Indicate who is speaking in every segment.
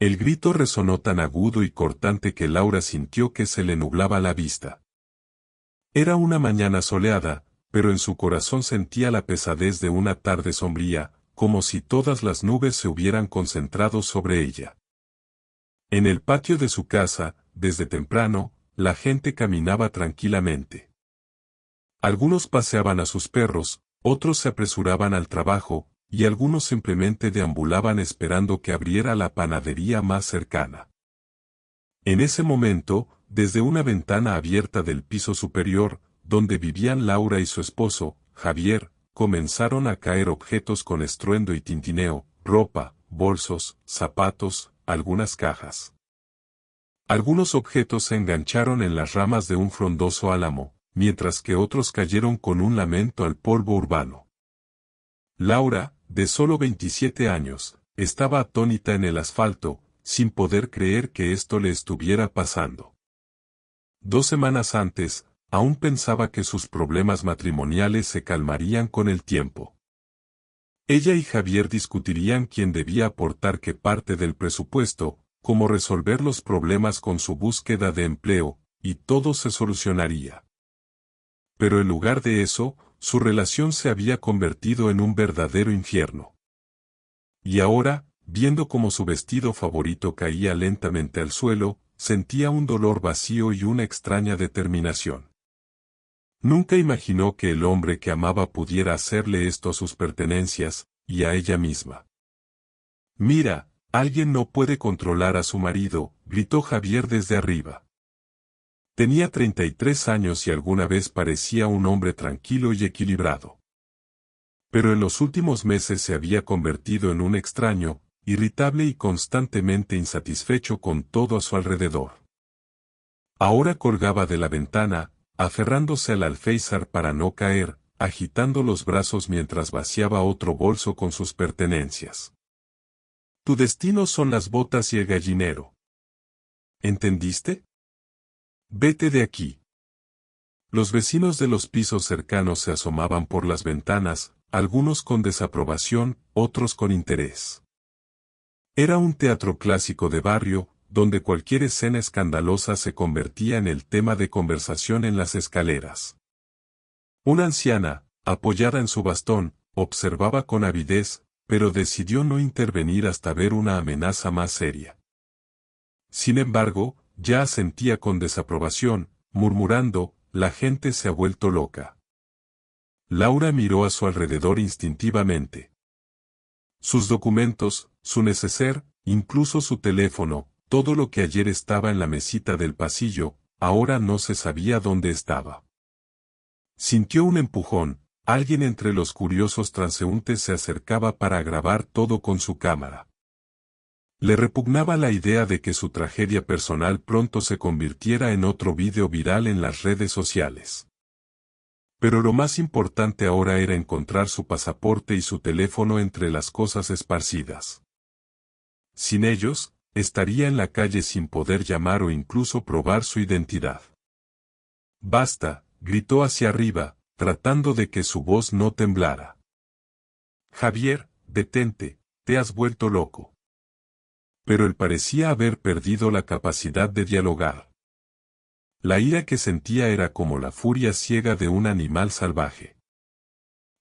Speaker 1: El grito resonó tan agudo y cortante que Laura sintió que se le nublaba la vista. Era una mañana soleada, pero en su corazón sentía la pesadez de una tarde sombría, como si todas las nubes se hubieran concentrado sobre ella. En el patio de su casa, desde temprano, la gente caminaba tranquilamente. Algunos paseaban a sus perros, otros se apresuraban al trabajo, y algunos simplemente deambulaban esperando que abriera la panadería más cercana. En ese momento, desde una ventana abierta del piso superior, donde vivían Laura y su esposo, Javier, comenzaron a caer objetos con estruendo y tintineo, ropa, bolsos, zapatos, algunas cajas. Algunos objetos se engancharon en las ramas de un frondoso álamo, mientras que otros cayeron con un lamento al polvo urbano. Laura, de solo 27 años, estaba atónita en el asfalto, sin poder creer que esto le estuviera pasando. 2 semanas antes, aún pensaba que sus problemas matrimoniales se calmarían con el tiempo. Ella y Javier discutirían quién debía aportar qué parte del presupuesto, cómo resolver los problemas con su búsqueda de empleo, y todo se solucionaría. Pero en lugar de eso, su relación se había convertido en un verdadero infierno. Y ahora, viendo cómo su vestido favorito caía lentamente al suelo, sentía un dolor vacío y una extraña determinación. Nunca imaginó que el hombre que amaba pudiera hacerle esto a sus pertenencias, y a ella misma. «Mira, alguien no puede controlar a su marido», gritó Javier desde arriba. Tenía 33 años y alguna vez parecía un hombre tranquilo y equilibrado. Pero en los últimos meses se había convertido en un extraño, irritable y constantemente insatisfecho con todo a su alrededor. Ahora colgaba de la ventana, aferrándose al alféizar para no caer, agitando los brazos mientras vaciaba otro bolso con sus pertenencias. Tu destino son las botas y el gallinero. ¿Entendiste? Vete de aquí. Los vecinos de los pisos cercanos se asomaban por las ventanas, algunos con desaprobación, otros con interés. Era un teatro clásico de barrio, donde cualquier escena escandalosa se convertía en el tema de conversación en las escaleras. Una anciana, apoyada en su bastón, observaba con avidez, pero decidió no intervenir hasta ver una amenaza más seria. Sin embargo, ya asentía con desaprobación, murmurando, la gente se ha vuelto loca. Laura miró a su alrededor instintivamente. Sus documentos, su neceser, incluso su teléfono, todo lo que ayer estaba en la mesita del pasillo, ahora no se sabía dónde estaba. Sintió un empujón, alguien entre los curiosos transeúntes se acercaba para grabar todo con su cámara. Le repugnaba la idea de que su tragedia personal pronto se convirtiera en otro vídeo viral en las redes sociales. Pero lo más importante ahora era encontrar su pasaporte y su teléfono entre las cosas esparcidas. Sin ellos, estaría en la calle sin poder llamar o incluso probar su identidad. «Basta», gritó hacia arriba, tratando de que su voz no temblara. «Javier, detente, te has vuelto loco». Pero él parecía haber perdido la capacidad de dialogar. La ira que sentía era como la furia ciega de un animal salvaje.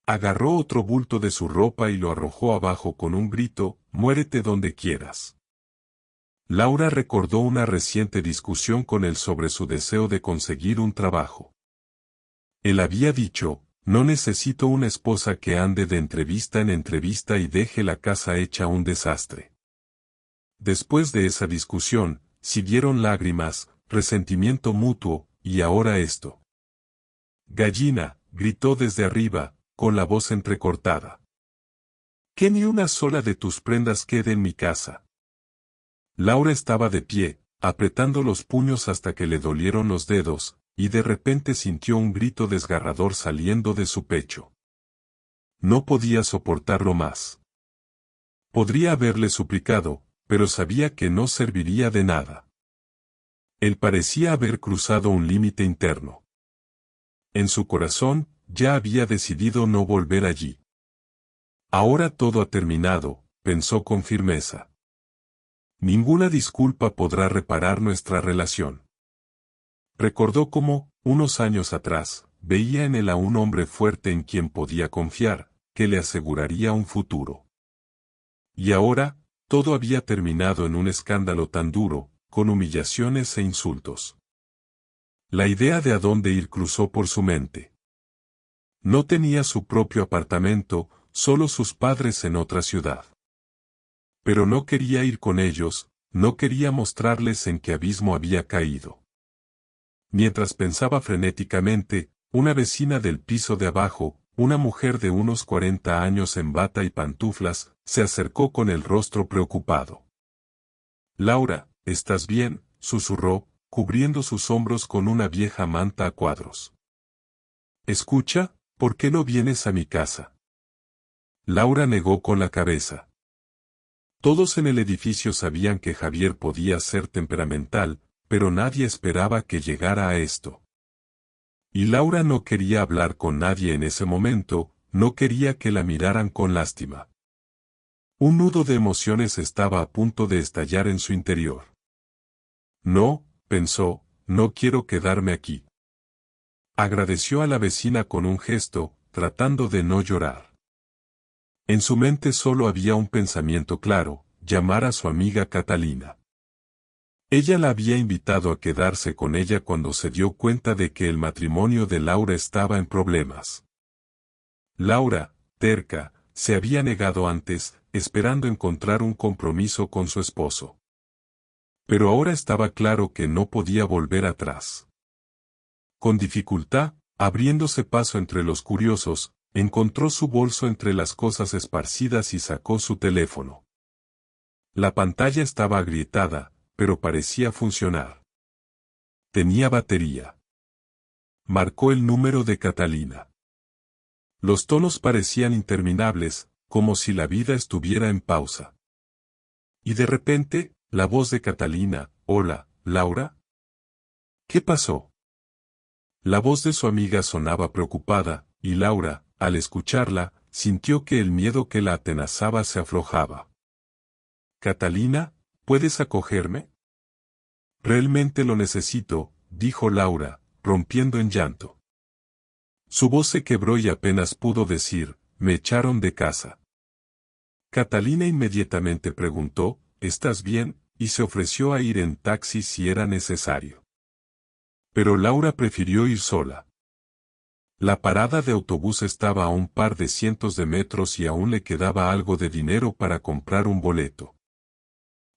Speaker 1: Agarró otro bulto de su ropa y lo arrojó abajo con un grito, «Muérete donde quieras». Laura recordó una reciente discusión con él sobre su deseo de conseguir un trabajo. Él había dicho, «No necesito una esposa que ande de entrevista en entrevista y deje la casa hecha un desastre». Después de esa discusión, siguieron lágrimas, resentimiento mutuo, y ahora esto. «Gallina», gritó desde arriba, con la voz entrecortada. «Que ni una sola de tus prendas quede en mi casa». Laura estaba de pie, apretando los puños hasta que le dolieron los dedos, y de repente sintió un grito desgarrador saliendo de su pecho. No podía soportarlo más. Podría haberle suplicado, pero sabía que no serviría de nada. Él parecía haber cruzado un límite interno. En su corazón, ya había decidido no volver allí. Ahora todo ha terminado, pensó con firmeza. Ninguna disculpa podrá reparar nuestra relación. Recordó cómo, unos años atrás, veía en él a un hombre fuerte en quien podía confiar, que le aseguraría un futuro. Y ahora, todo había terminado en un escándalo tan duro, con humillaciones e insultos. La idea de a dónde ir cruzó por su mente. No tenía su propio apartamento, solo sus padres en otra ciudad. Pero no quería ir con ellos, no quería mostrarles en qué abismo había caído. Mientras pensaba frenéticamente, una vecina del piso de abajo, una mujer de unos 40 años en bata y pantuflas, se acercó con el rostro preocupado. «Laura, ¿estás bien?», susurró, cubriendo sus hombros con una vieja manta a cuadros. «Escucha, ¿por qué no vienes a mi casa?». Laura negó con la cabeza. Todos en el edificio sabían que Javier podía ser temperamental, pero nadie esperaba que llegara a esto. Y Laura no quería hablar con nadie en ese momento, no quería que la miraran con lástima. Un nudo de emociones estaba a punto de estallar en su interior. «No», pensó, «no quiero quedarme aquí». Agradeció a la vecina con un gesto, tratando de no llorar. En su mente solo había un pensamiento claro: llamar a su amiga Catalina. Ella la había invitado a quedarse con ella cuando se dio cuenta de que el matrimonio de Laura estaba en problemas. Laura, terca, se había negado antes, esperando encontrar un compromiso con su esposo. Pero ahora estaba claro que no podía volver atrás. Con dificultad, abriéndose paso entre los curiosos, encontró su bolso entre las cosas esparcidas y sacó su teléfono. La pantalla estaba agrietada, pero parecía funcionar. Tenía batería. Marcó el número de Catalina. Los tonos parecían interminables, como si la vida estuviera en pausa. Y de repente, la voz de Catalina: «Hola, Laura». ¿Qué pasó? La voz de su amiga sonaba preocupada, y Laura, al escucharla, sintió que el miedo que la atenazaba se aflojaba. «Catalina, ¿puedes acogerme?». «Realmente lo necesito», dijo Laura, rompiendo en llanto. Su voz se quebró y apenas pudo decir: «Me echaron de casa». Catalina inmediatamente preguntó: «¿Estás bien?», y se ofreció a ir en taxi si era necesario. Pero Laura prefirió ir sola. La parada de autobús estaba a un par de cientos de metros y aún le quedaba algo de dinero para comprar un boleto.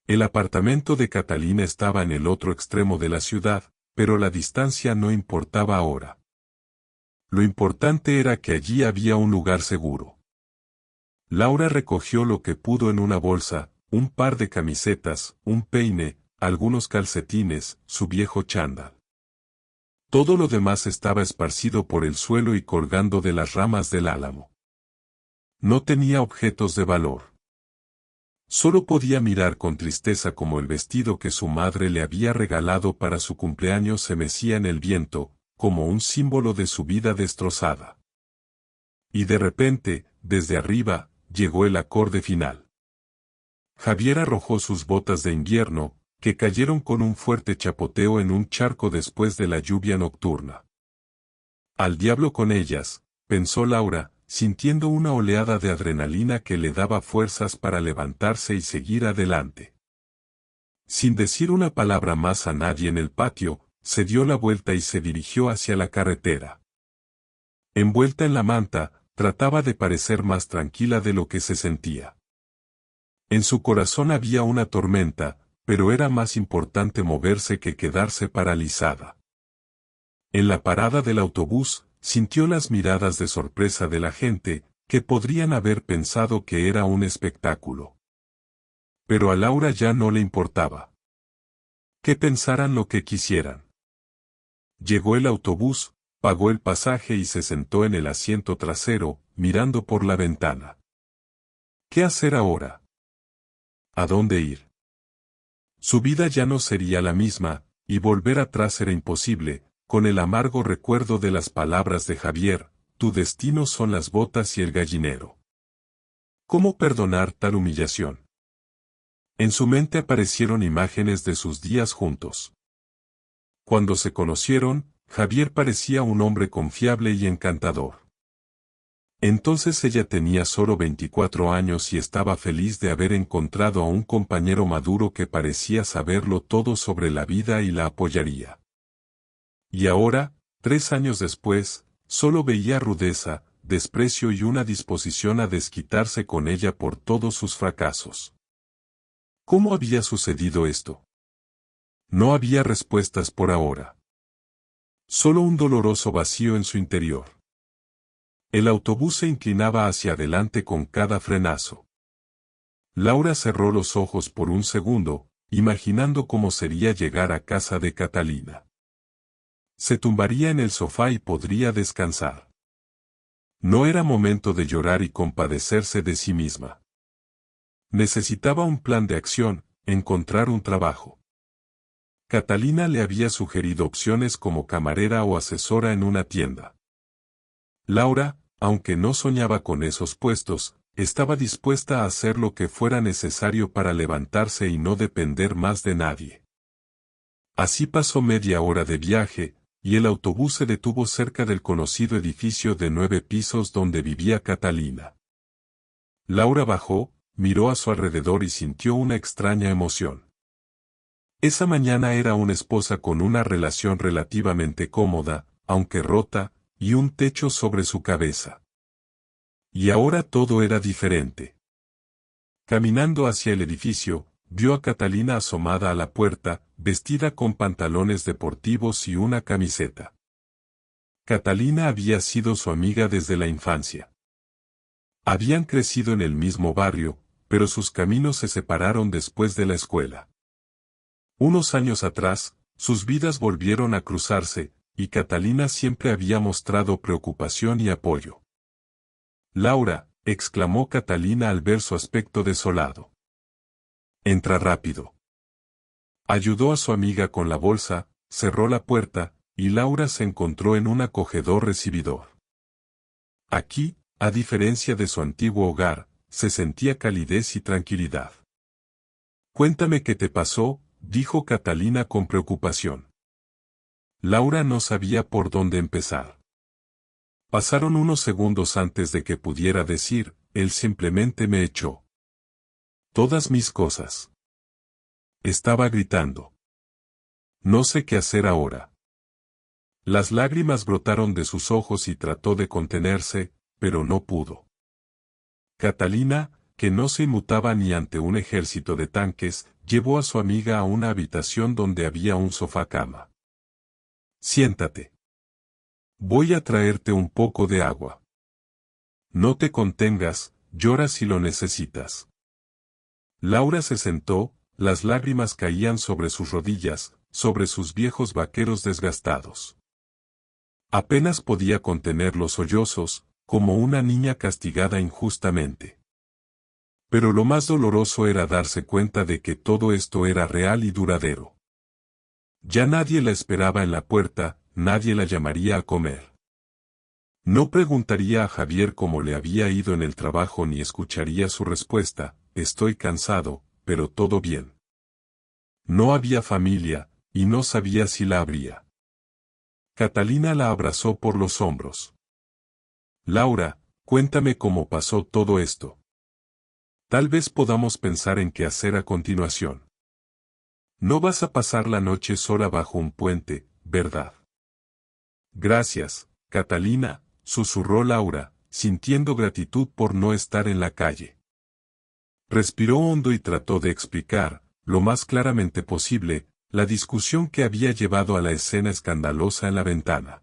Speaker 1: El apartamento de Catalina estaba en el otro extremo de la ciudad, pero la distancia no importaba ahora. Lo importante era que allí había un lugar seguro. Laura recogió lo que pudo en una bolsa: un par de camisetas, un peine, algunos calcetines, su viejo chándal. Todo lo demás estaba esparcido por el suelo y colgando de las ramas del álamo. No tenía objetos de valor. Solo podía mirar con tristeza cómo el vestido que su madre le había regalado para su cumpleaños se mecía en el viento, como un símbolo de su vida destrozada. Y de repente, desde arriba, llegó el acorde final. Javier arrojó sus botas de invierno, que cayeron con un fuerte chapoteo en un charco después de la lluvia nocturna. «Al diablo con ellas», pensó Laura, sintiendo una oleada de adrenalina que le daba fuerzas para levantarse y seguir adelante. Sin decir una palabra más a nadie en el patio, se dio la vuelta y se dirigió hacia la carretera. Envuelta en la manta, trataba de parecer más tranquila de lo que se sentía. En su corazón había una tormenta, pero era más importante moverse que quedarse paralizada. En la parada del autobús, sintió las miradas de sorpresa de la gente, que podrían haber pensado que era un espectáculo. Pero a Laura ya no le importaba. Que pensaran lo que quisieran. Llegó el autobús, pagó el pasaje y se sentó en el asiento trasero, mirando por la ventana. ¿Qué hacer ahora? ¿A dónde ir? Su vida ya no sería la misma, y volver atrás era imposible, con el amargo recuerdo de las palabras de Javier: «Tu destino son las botas y el gallinero». ¿Cómo perdonar tal humillación? En su mente aparecieron imágenes de sus días juntos. Cuando se conocieron, Javier parecía un hombre confiable y encantador. Entonces ella tenía solo 24 años y estaba feliz de haber encontrado a un compañero maduro que parecía saberlo todo sobre la vida y la apoyaría. Y ahora, 3 años después, solo veía rudeza, desprecio y una disposición a desquitarse con ella por todos sus fracasos. ¿Cómo había sucedido esto? No había respuestas por ahora. Solo un doloroso vacío en su interior. El autobús se inclinaba hacia adelante con cada frenazo. Laura cerró los ojos por un segundo, imaginando cómo sería llegar a casa de Catalina. Se tumbaría en el sofá y podría descansar. No era momento de llorar y compadecerse de sí misma. Necesitaba un plan de acción, encontrar un trabajo. Catalina le había sugerido opciones como camarera o asesora en una tienda. Laura, aunque no soñaba con esos puestos, estaba dispuesta a hacer lo que fuera necesario para levantarse y no depender más de nadie. Así pasó media hora de viaje, y el autobús se detuvo cerca del conocido edificio de 9 pisos donde vivía Catalina. Laura bajó, miró a su alrededor y sintió una extraña emoción. Esa mañana era una esposa con una relación relativamente cómoda, aunque rota, y un techo sobre su cabeza. Y ahora todo era diferente. Caminando hacia el edificio, vio a Catalina asomada a la puerta, vestida con pantalones deportivos y una camiseta. Catalina había sido su amiga desde la infancia. Habían crecido en el mismo barrio, pero sus caminos se separaron después de la escuela. Unos años atrás, sus vidas volvieron a cruzarse, y Catalina siempre había mostrado preocupación y apoyo. «Laura», exclamó Catalina al ver su aspecto desolado. «Entra rápido». Ayudó a su amiga con la bolsa, cerró la puerta, y Laura se encontró en un acogedor recibidor. Aquí, a diferencia de su antiguo hogar, se sentía calidez y tranquilidad. «Cuéntame qué te pasó», dijo Catalina con preocupación. Laura no sabía por dónde empezar. Pasaron unos segundos antes de que pudiera decir, él simplemente me echó. Todas mis cosas. Estaba gritando. No sé qué hacer ahora. Las lágrimas brotaron de sus ojos y trató de contenerse, pero no pudo. Catalina, que no se inmutaba ni ante un ejército de tanques, llevó a su amiga a una habitación donde había un sofá-cama. Siéntate. Voy a traerte un poco de agua. No te contengas, llora si lo necesitas. Laura se sentó, las lágrimas caían sobre sus rodillas, sobre sus viejos vaqueros desgastados. Apenas podía contener los sollozos, como una niña castigada injustamente. Pero lo más doloroso era darse cuenta de que todo esto era real y duradero. Ya nadie la esperaba en la puerta, nadie la llamaría a comer. No preguntaría a Javier cómo le había ido en el trabajo ni escucharía su respuesta, estoy cansado, pero todo bien. No había familia, y no sabía si la habría. Catalina la abrazó por los hombros. Laura, cuéntame cómo pasó todo esto. Tal vez podamos pensar en qué hacer a continuación. No vas a pasar la noche sola bajo un puente, ¿verdad? Gracias, Catalina, susurró Laura, sintiendo gratitud por no estar en la calle. Respiró hondo y trató de explicar, lo más claramente posible, la discusión que había llevado a la escena escandalosa en la ventana.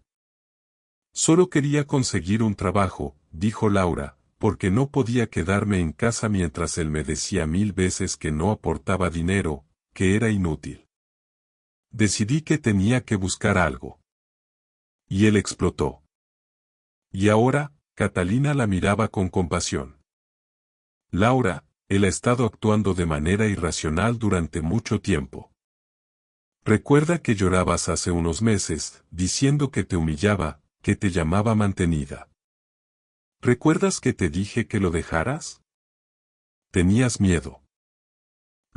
Speaker 1: Solo quería conseguir un trabajo, dijo Laura, porque no podía quedarme en casa mientras él me decía 1000 veces que no aportaba dinero, que era inútil. Decidí que tenía que buscar algo. Y él explotó. Y ahora, Catalina la miraba con compasión. Laura, él ha estado actuando de manera irracional durante mucho tiempo. Recuerda que llorabas hace unos meses, diciendo que te humillaba, que te llamaba mantenida. ¿Recuerdas que te dije que lo dejaras? Tenías miedo.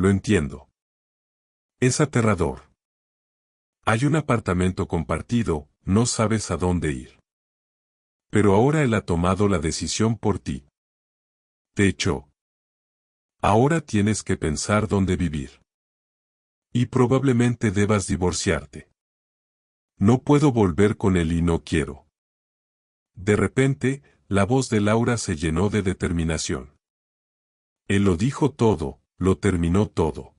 Speaker 1: lo entiendo. Es aterrador. Hay un apartamento compartido, no sabes a dónde ir. Pero ahora él ha tomado la decisión por ti. Te echó. Ahora tienes que pensar dónde vivir. Y probablemente debas divorciarte. No puedo volver con él y no quiero. De repente, la voz de Laura se llenó de determinación. Él lo dijo todo, lo terminó todo.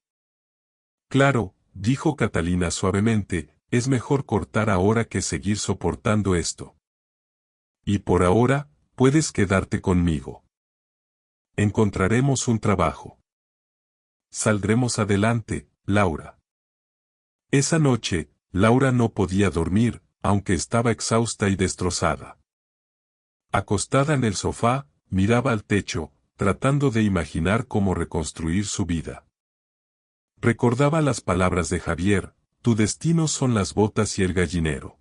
Speaker 1: Claro, dijo Catalina suavemente, es mejor cortar ahora que seguir soportando esto. Y por ahora, puedes quedarte conmigo. Encontraremos un trabajo. Saldremos adelante, Laura. Esa noche, Laura no podía dormir, aunque estaba exhausta y destrozada. Acostada en el sofá, miraba al techo, tratando de imaginar cómo reconstruir su vida. Recordaba las palabras de Javier, tu destino son las botas y el gallinero.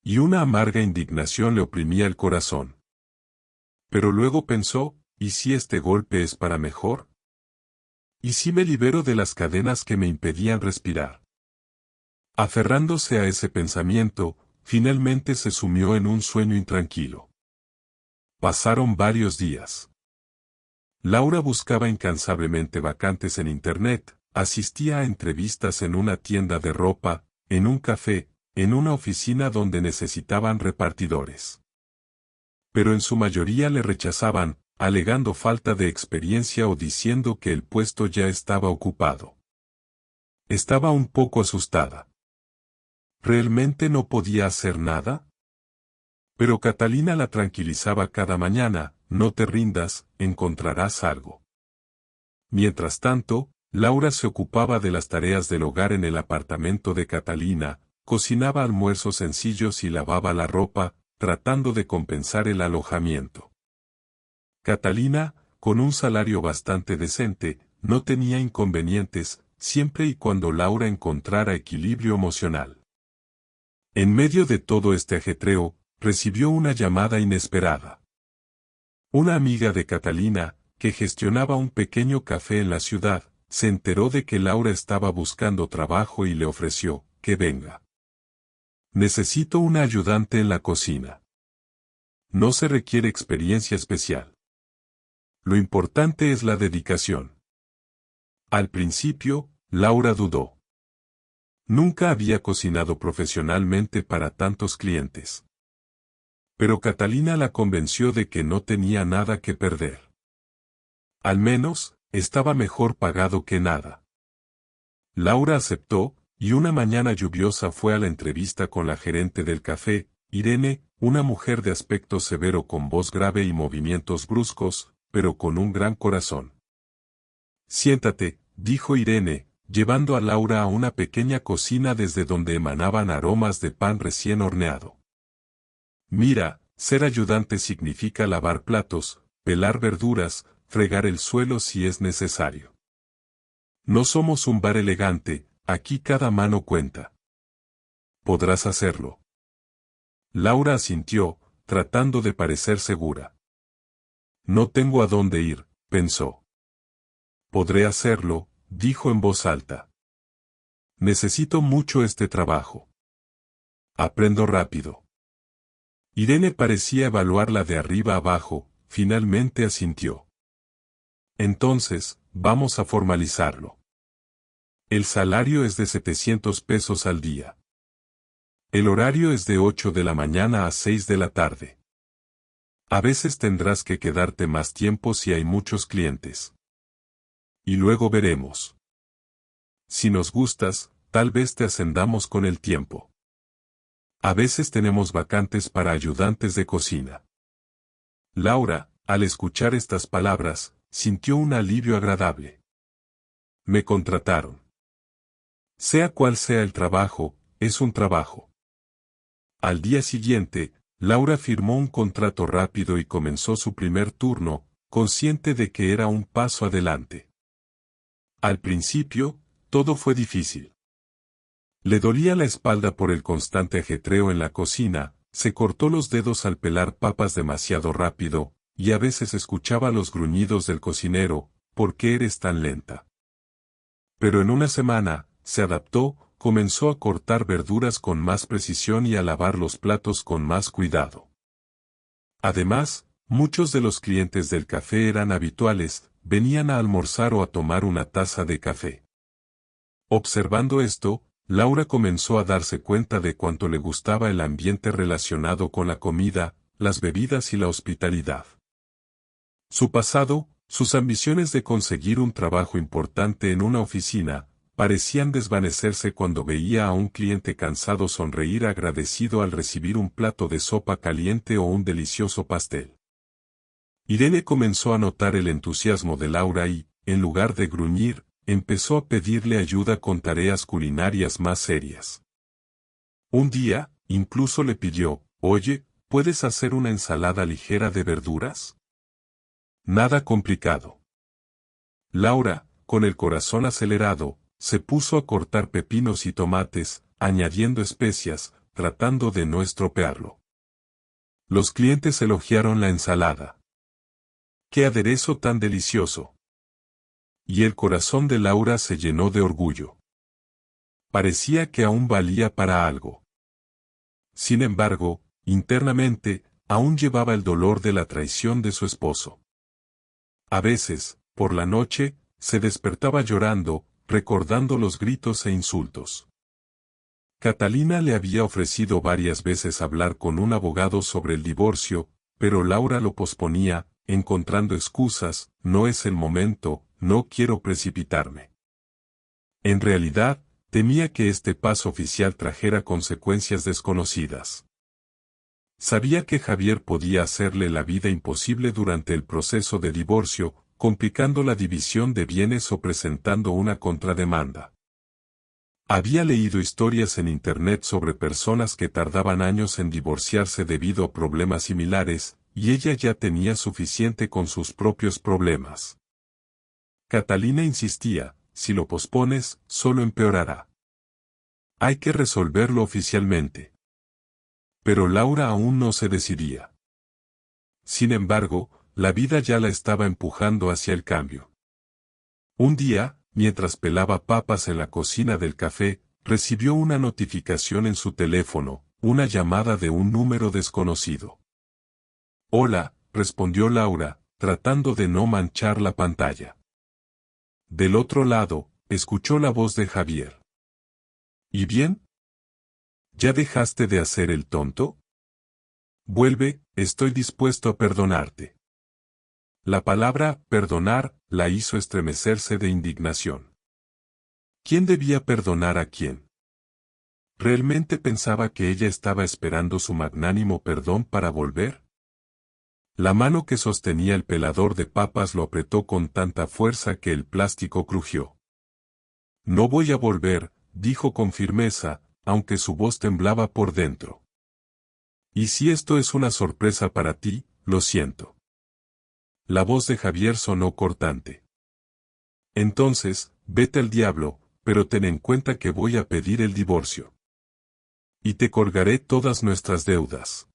Speaker 1: Y una amarga indignación le oprimía el corazón. Pero luego pensó, ¿y si este golpe es para mejor? ¿Y si me libero de las cadenas que me impedían respirar? Aferrándose a ese pensamiento, finalmente se sumió en un sueño intranquilo. Pasaron varios días. Laura buscaba incansablemente vacantes en Internet, asistía a entrevistas en una tienda de ropa, en un café, en una oficina donde necesitaban repartidores. Pero en su mayoría le rechazaban, alegando falta de experiencia o diciendo que el puesto ya estaba ocupado. Estaba un poco asustada. ¿Realmente no podía hacer nada? Pero Catalina la tranquilizaba cada mañana, no te rindas, encontrarás algo. Mientras tanto, Laura se ocupaba de las tareas del hogar en el apartamento de Catalina, cocinaba almuerzos sencillos y lavaba la ropa, tratando de compensar el alojamiento. Catalina, con un salario bastante decente, no tenía inconvenientes, siempre y cuando Laura encontrara equilibrio emocional. En medio de todo este ajetreo, recibió una llamada inesperada. Una amiga de Catalina, que gestionaba un pequeño café en la ciudad, se enteró de que Laura estaba buscando trabajo y le ofreció que venga. Necesito una ayudante en la cocina. No se requiere experiencia especial. Lo importante es la dedicación. Al principio, Laura dudó. Nunca había cocinado profesionalmente para tantos clientes. Pero Catalina la convenció de que no tenía nada que perder. Al menos, estaba mejor pagado que nada. Laura aceptó, y una mañana lluviosa fue a la entrevista con la gerente del café, Irene, una mujer de aspecto severo con voz grave y movimientos bruscos, pero con un gran corazón. Siéntate, dijo Irene, llevando a Laura a una pequeña cocina desde donde emanaban aromas de pan recién horneado. Mira, ser ayudante significa lavar platos, pelar verduras, fregar el suelo si es necesario. No somos un bar elegante, aquí cada mano cuenta. Podrás hacerlo. Laura asintió, tratando de parecer segura. No tengo a dónde ir, pensó. Podré hacerlo, dijo en voz alta. Necesito mucho este trabajo. Aprendo rápido. Irene parecía evaluarla de arriba abajo, finalmente asintió. Entonces, vamos a formalizarlo. El salario es de 700 pesos al día. El horario es de 8 de la mañana a 6 de la tarde. A veces tendrás que quedarte más tiempo si hay muchos clientes. Y luego veremos. Si nos gustas, tal vez te ascendamos con el tiempo. A veces tenemos vacantes para ayudantes de cocina. Laura, al escuchar estas palabras, sintió un alivio agradable. Me contrataron. Sea cual sea el trabajo, es un trabajo. Al día siguiente, Laura firmó un contrato rápido y comenzó su primer turno, consciente de que era un paso adelante. Al principio, todo fue difícil. Le dolía la espalda por el constante ajetreo en la cocina, se cortó los dedos al pelar papas demasiado rápido, y a veces escuchaba los gruñidos del cocinero, ¿por qué eres tan lenta? Pero en una semana, se adaptó, comenzó a cortar verduras con más precisión y a lavar los platos con más cuidado. Además, muchos de los clientes del café eran habituales, venían a almorzar o a tomar una taza de café. Observando esto, Laura comenzó a darse cuenta de cuánto le gustaba el ambiente relacionado con la comida, las bebidas y la hospitalidad. Su pasado, sus ambiciones de conseguir un trabajo importante en una oficina, parecían desvanecerse cuando veía a un cliente cansado sonreír agradecido al recibir un plato de sopa caliente o un delicioso pastel. Irene comenzó a notar el entusiasmo de Laura y, en lugar de gruñir, empezó a pedirle ayuda con tareas culinarias más serias. Un día, incluso le pidió, «Oye, ¿puedes hacer una ensalada ligera de verduras?» Nada complicado. Laura, con el corazón acelerado, se puso a cortar pepinos y tomates, añadiendo especias, tratando de no estropearlo. Los clientes elogiaron la ensalada. ¡Qué aderezo tan delicioso! Y el corazón de Laura se llenó de orgullo. Parecía que aún valía para algo. Sin embargo, internamente, aún llevaba el dolor de la traición de su esposo. A veces, por la noche, se despertaba llorando, recordando los gritos e insultos. Catalina le había ofrecido varias veces hablar con un abogado sobre el divorcio, pero Laura lo posponía, encontrando excusas, no es el momento, no quiero precipitarme. En realidad, temía que este paso oficial trajera consecuencias desconocidas. Sabía que Javier podía hacerle la vida imposible durante el proceso de divorcio, complicando la división de bienes o presentando una contrademanda. Había leído historias en Internet sobre personas que tardaban años en divorciarse debido a problemas similares, y ella ya tenía suficiente con sus propios problemas. Catalina insistía, si lo pospones, solo empeorará. Hay que resolverlo oficialmente. Pero Laura aún no se decidía. Sin embargo, la vida ya la estaba empujando hacia el cambio. Un día, mientras pelaba papas en la cocina del café, recibió una notificación en su teléfono, una llamada de un número desconocido. «Hola», respondió Laura, tratando de no manchar la pantalla. Del otro lado, escuchó la voz de Javier. «¿Y bien? ¿Ya dejaste de hacer el tonto? Vuelve, estoy dispuesto a perdonarte». La palabra «perdonar» la hizo estremecerse de indignación. ¿Quién debía perdonar a quién? ¿Realmente pensaba que ella estaba esperando su magnánimo perdón para volver? La mano que sostenía el pelador de papas lo apretó con tanta fuerza que el plástico crujió. «No voy a volver», dijo con firmeza, aunque su voz temblaba por dentro. «Y si esto es una sorpresa para ti, lo siento». La voz de Javier sonó cortante. «Entonces, vete al diablo, pero ten en cuenta que voy a pedir el divorcio. Y te colgaré todas nuestras deudas.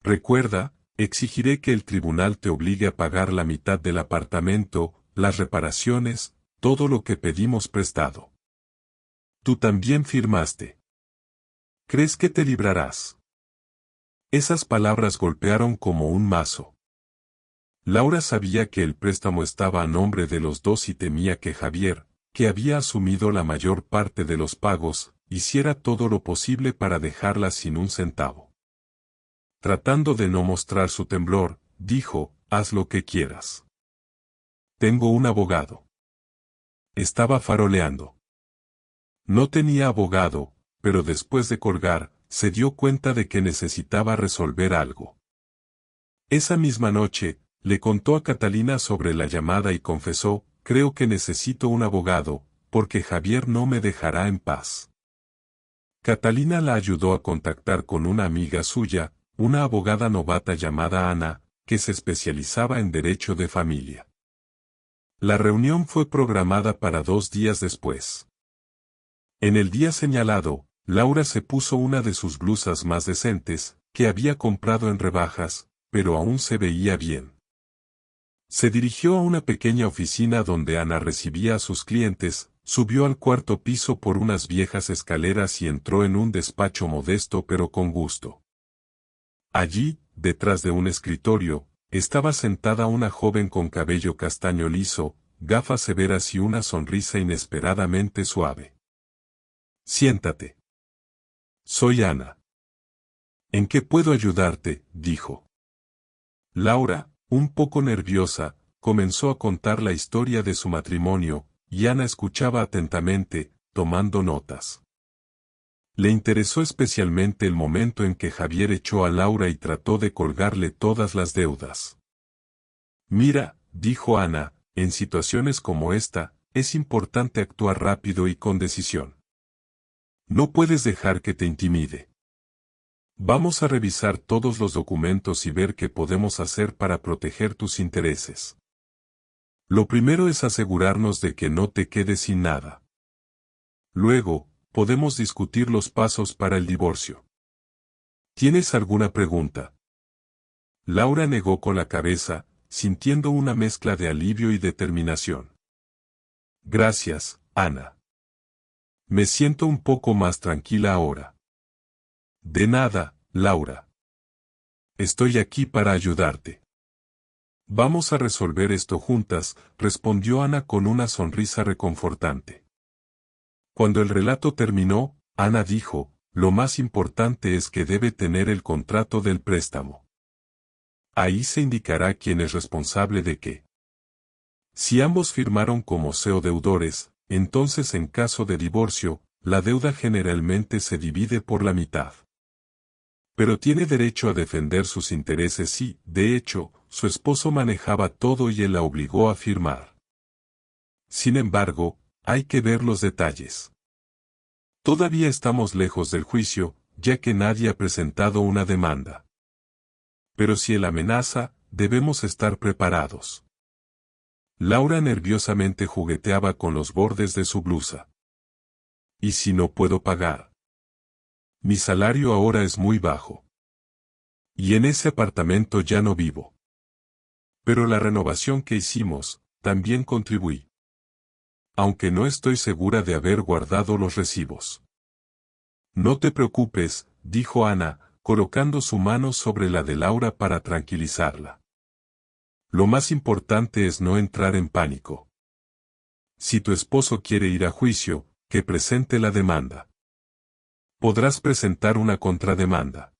Speaker 1: Recuerda, exigiré que el tribunal te obligue a pagar la mitad del apartamento, las reparaciones, todo lo que pedimos prestado. Tú también firmaste. ¿Crees que te librarás?». Esas palabras golpearon como un mazo. Laura sabía que el préstamo estaba a nombre de los dos y temía que Javier, que había asumido la mayor parte de los pagos, hiciera todo lo posible para dejarla sin un centavo. Tratando de no mostrar su temblor, dijo, «Haz lo que quieras. Tengo un abogado». Estaba faroleando. No tenía abogado, pero después de colgar, se dio cuenta de que necesitaba resolver algo. Esa misma noche, le contó a Catalina sobre la llamada y confesó, «Creo que necesito un abogado, porque Javier no me dejará en paz». Catalina la ayudó a contactar con una amiga suya, una abogada novata llamada Ana, que se especializaba en derecho de familia. La reunión fue programada para 2 días después. En el día señalado, Laura se puso una de sus blusas más decentes, que había comprado en rebajas, pero aún se veía bien. Se dirigió a una pequeña oficina donde Ana recibía a sus clientes, subió al cuarto piso por unas viejas escaleras y entró en un despacho modesto pero con gusto. Allí, detrás de un escritorio, estaba sentada una joven con cabello castaño liso, gafas severas y una sonrisa inesperadamente suave. Siéntate. Soy Ana. ¿En qué puedo ayudarte?, dijo. Laura, un poco nerviosa, comenzó a contar la historia de su matrimonio, y Ana escuchaba atentamente, tomando notas. Le interesó especialmente el momento en que Javier echó a Laura y trató de colgarle todas las deudas. Mira, dijo Ana, en situaciones como esta, es importante actuar rápido y con decisión. No puedes dejar que te intimide. Vamos a revisar todos los documentos y ver qué podemos hacer para proteger tus intereses. Lo primero es asegurarnos de que no te quedes sin nada. Luego, podemos discutir los pasos para el divorcio. ¿Tienes alguna pregunta? Laura negó con la cabeza, sintiendo una mezcla de alivio y determinación. Gracias, Ana. Me siento un poco más tranquila ahora. De nada, Laura. Estoy aquí para ayudarte. Vamos a resolver esto juntas, respondió Ana con una sonrisa reconfortante. Cuando el relato terminó, Ana dijo, lo más importante es que debe tener el contrato del préstamo. Ahí se indicará quién es responsable de qué. Si ambos firmaron como deudores, entonces en caso de divorcio, la deuda generalmente se divide por la mitad. Pero tiene derecho a defender sus intereses y, de hecho, su esposo manejaba todo y él la obligó a firmar. Sin embargo, hay que ver los detalles. Todavía estamos lejos del juicio, ya que nadie ha presentado una demanda. Pero si él amenaza, debemos estar preparados. Laura nerviosamente jugueteaba con los bordes de su blusa. ¿Y si no puedo pagar? Mi salario ahora es muy bajo. Y en ese apartamento ya no vivo. Pero la renovación que hicimos, también contribuí. Aunque no estoy segura de haber guardado los recibos. No te preocupes, dijo Ana, colocando su mano sobre la de Laura para tranquilizarla. Lo más importante es no entrar en pánico. Si tu esposo quiere ir a juicio, que presente la demanda. Podrás presentar una contrademanda.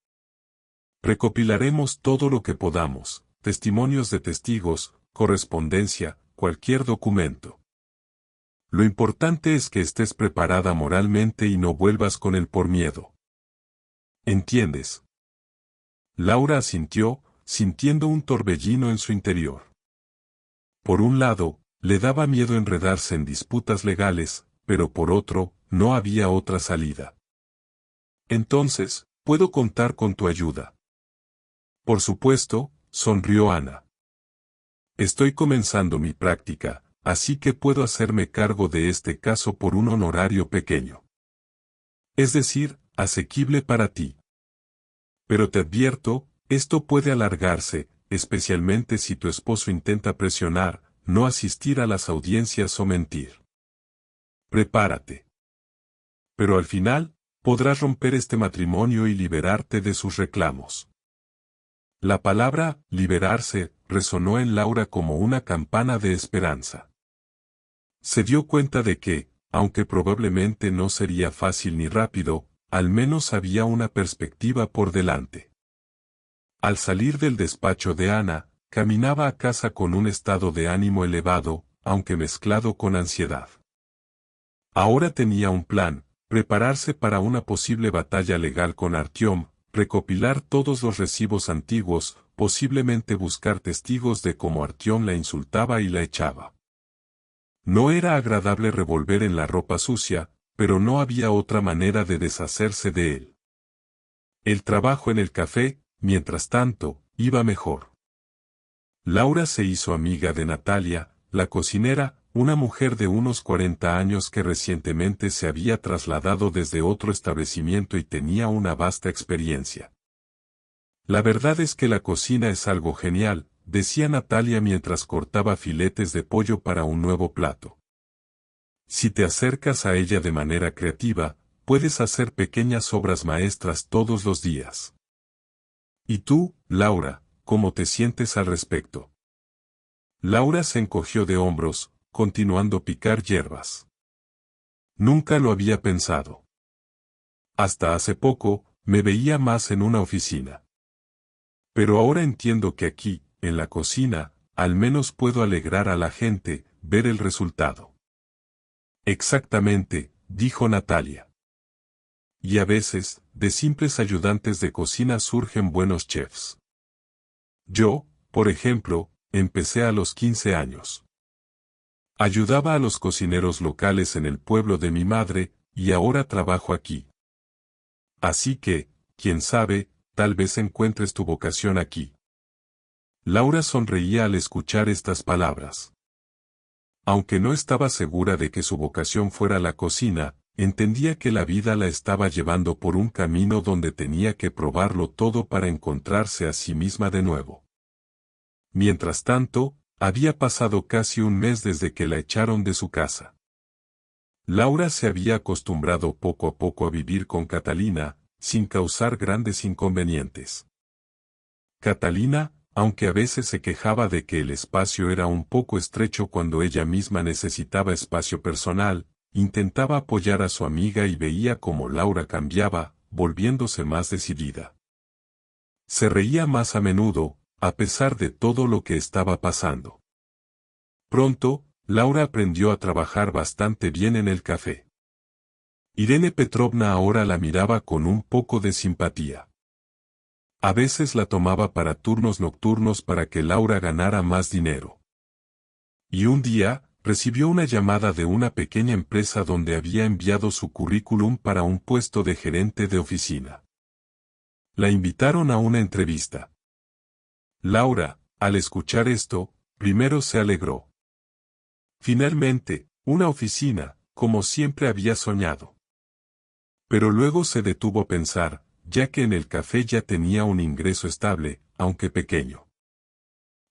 Speaker 1: Recopilaremos todo lo que podamos, testimonios de testigos, correspondencia, cualquier documento. Lo importante es que estés preparada moralmente y no vuelvas con él por miedo. ¿Entiendes? Laura asintió, sintiendo un torbellino en su interior. Por un lado, le daba miedo enredarse en disputas legales, pero por otro, no había otra salida. Entonces, ¿puedo contar con tu ayuda? Por supuesto, sonrió Ana. Estoy comenzando mi práctica, así que puedo hacerme cargo de este caso por un honorario pequeño. Es decir, asequible para ti. Pero te advierto, esto puede alargarse, especialmente si tu esposo intenta presionar, no asistir a las audiencias o mentir. Prepárate. Pero al final, podrás romper este matrimonio y liberarte de sus reclamos. La palabra, liberarse, resonó en Laura como una campana de esperanza. Se dio cuenta de que, aunque probablemente no sería fácil ni rápido, al menos había una perspectiva por delante. Al salir del despacho de Ana, caminaba a casa con un estado de ánimo elevado, aunque mezclado con ansiedad. Ahora tenía un plan: prepararse para una posible batalla legal con Artyom, recopilar todos los recibos antiguos, posiblemente buscar testigos de cómo Artyom la insultaba y la echaba. No era agradable revolver en la ropa sucia, pero no había otra manera de deshacerse de él. El trabajo en el café, mientras tanto, iba mejor. Laura se hizo amiga de Natalia, la cocinera, una mujer de unos 40 años que recientemente se había trasladado desde otro establecimiento y tenía una vasta experiencia. La verdad es que la cocina es algo genial, decía Natalia mientras cortaba filetes de pollo para un nuevo plato. Si te acercas a ella de manera creativa, puedes hacer pequeñas obras maestras todos los días. ¿Y tú, Laura, cómo te sientes al respecto? Laura se encogió de hombros, continuando picar hierbas. Nunca lo había pensado. Hasta hace poco, me veía más en una oficina. Pero ahora entiendo que aquí, en la cocina, al menos puedo alegrar a la gente, ver el resultado. Exactamente, dijo Natalia. Y a veces, de simples ayudantes de cocina surgen buenos chefs. Yo, por ejemplo, empecé a los 15 años. Ayudaba a los cocineros locales en el pueblo de mi madre, y ahora trabajo aquí. Así que, quién sabe, tal vez encuentres tu vocación aquí. Laura sonreía al escuchar estas palabras. Aunque no estaba segura de que su vocación fuera la cocina, entendía que la vida la estaba llevando por un camino donde tenía que probarlo todo para encontrarse a sí misma de nuevo. Mientras tanto, había pasado casi un mes desde que la echaron de su casa. Laura se había acostumbrado poco a poco a vivir con Catalina, sin causar grandes inconvenientes. Catalina, aunque a veces se quejaba de que el espacio era un poco estrecho cuando ella misma necesitaba espacio personal, intentaba apoyar a su amiga y veía cómo Laura cambiaba, volviéndose más decidida. Se reía más a menudo, a pesar de todo lo que estaba pasando. Pronto, Laura aprendió a trabajar bastante bien en el café. Irene Petrovna ahora la miraba con un poco de simpatía. A veces la tomaba para turnos nocturnos para que Laura ganara más dinero. Y un día, recibió una llamada de una pequeña empresa donde había enviado su currículum para un puesto de gerente de oficina. La invitaron a una entrevista. Laura, al escuchar esto, primero se alegró. Finalmente, una oficina, como siempre había soñado. Pero luego se detuvo a pensar, ya que en el café ya tenía un ingreso estable, aunque pequeño.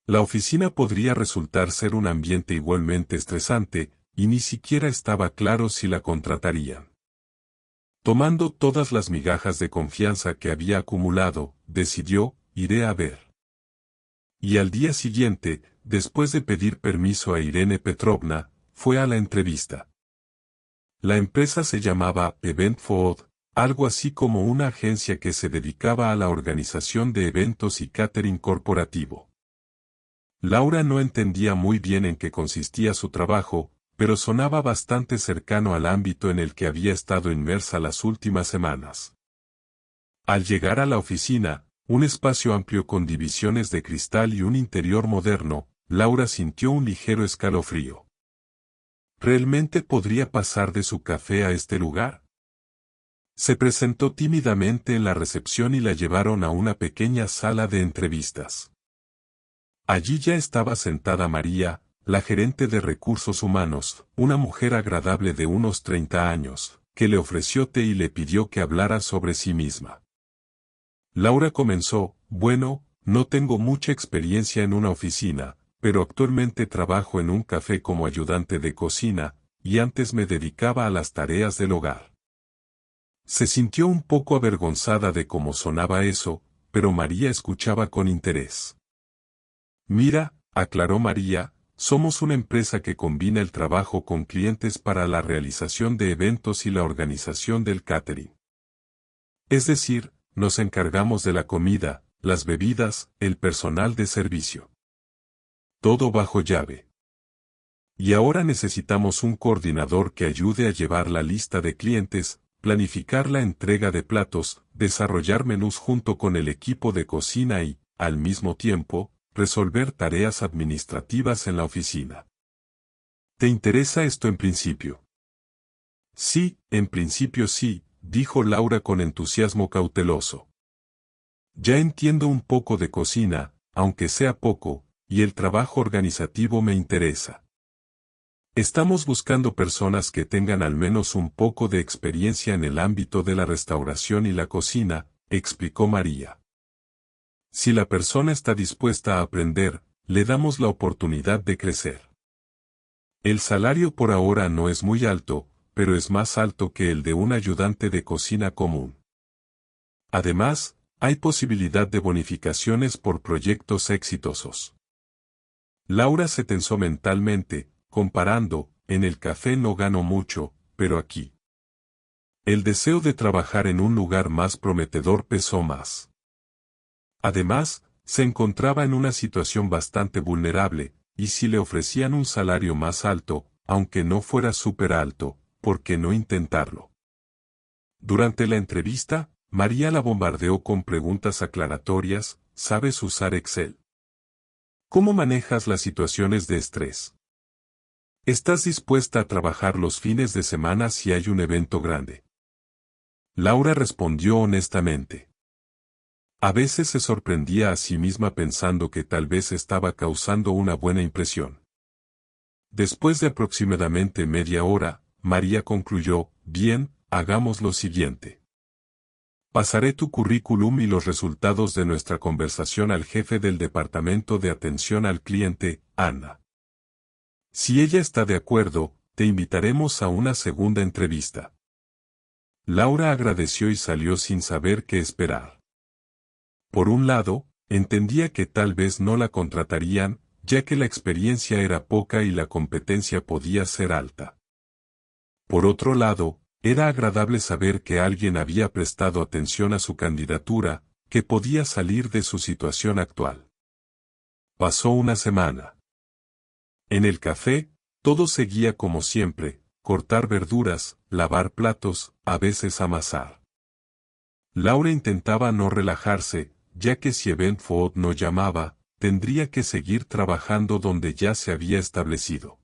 Speaker 1: La oficina podría resultar ser un ambiente igualmente estresante, y ni siquiera estaba claro si la contratarían. Tomando todas las migajas de confianza que había acumulado, decidió, iré a ver. Y al día siguiente, después de pedir permiso a Irene Petrovna, fue a la entrevista. La empresa se llamaba Event Food, algo así como una agencia que se dedicaba a la organización de eventos y catering corporativo. Laura no entendía muy bien en qué consistía su trabajo, pero sonaba bastante cercano al ámbito en el que había estado inmersa las últimas semanas. Al llegar a la oficina, un espacio amplio con divisiones de cristal y un interior moderno, Laura sintió un ligero escalofrío. ¿Realmente podría pasar de su café a este lugar? Se presentó tímidamente en la recepción y la llevaron a una pequeña sala de entrevistas. Allí ya estaba sentada María, la gerente de recursos humanos, una mujer agradable de unos 30 años, que le ofreció té y le pidió que hablara sobre sí misma. Laura comenzó, bueno, no tengo mucha experiencia en una oficina, pero actualmente trabajo en un café como ayudante de cocina, y antes me dedicaba a las tareas del hogar. Se sintió un poco avergonzada de cómo sonaba eso, pero María escuchaba con interés. Mira, aclaró María, somos una empresa que combina el trabajo con clientes para la realización de eventos y la organización del catering. Es decir, nos encargamos de la comida, las bebidas, el personal de servicio. Todo bajo llave. Y ahora necesitamos un coordinador que ayude a llevar la lista de clientes, planificar la entrega de platos, desarrollar menús junto con el equipo de cocina y, al mismo tiempo, resolver tareas administrativas en la oficina. ¿Te interesa esto en principio? Sí, en principio sí, dijo Laura con entusiasmo cauteloso. Ya entiendo un poco de cocina, aunque sea poco, y el trabajo organizativo me interesa. Estamos buscando personas que tengan al menos un poco de experiencia en el ámbito de la restauración y la cocina, explicó María. Si la persona está dispuesta a aprender, le damos la oportunidad de crecer. El salario por ahora no es muy alto, pero es más alto que el de un ayudante de cocina común. Además, hay posibilidad de bonificaciones por proyectos exitosos. Laura se tensó mentalmente, comparando, en el café no gano mucho, pero aquí. El deseo de trabajar en un lugar más prometedor pesó más. Además, se encontraba en una situación bastante vulnerable, y si le ofrecían un salario más alto, aunque no fuera súper alto, ¿por qué no intentarlo? Durante la entrevista, María la bombardeó con preguntas aclaratorias. ¿Sabes usar Excel? ¿Cómo manejas las situaciones de estrés? ¿Estás dispuesta a trabajar los fines de semana si hay un evento grande? Laura respondió honestamente. A veces se sorprendía a sí misma pensando que tal vez estaba causando una buena impresión. Después de aproximadamente media hora, María concluyó: bien, hagamos lo siguiente. Pasaré tu currículum y los resultados de nuestra conversación al jefe del Departamento de Atención al Cliente, Ana. Si ella está de acuerdo, te invitaremos a una segunda entrevista. Laura agradeció y salió sin saber qué esperar. Por un lado, entendía que tal vez no la contratarían, ya que la experiencia era poca y la competencia podía ser alta. Por otro lado, era agradable saber que alguien había prestado atención a su candidatura, que podía salir de su situación actual. Pasó una semana. En el café, todo seguía como siempre: cortar verduras, lavar platos, a veces amasar. Laura intentaba no relajarse, ya que si Event Food no llamaba, tendría que seguir trabajando donde ya se había establecido.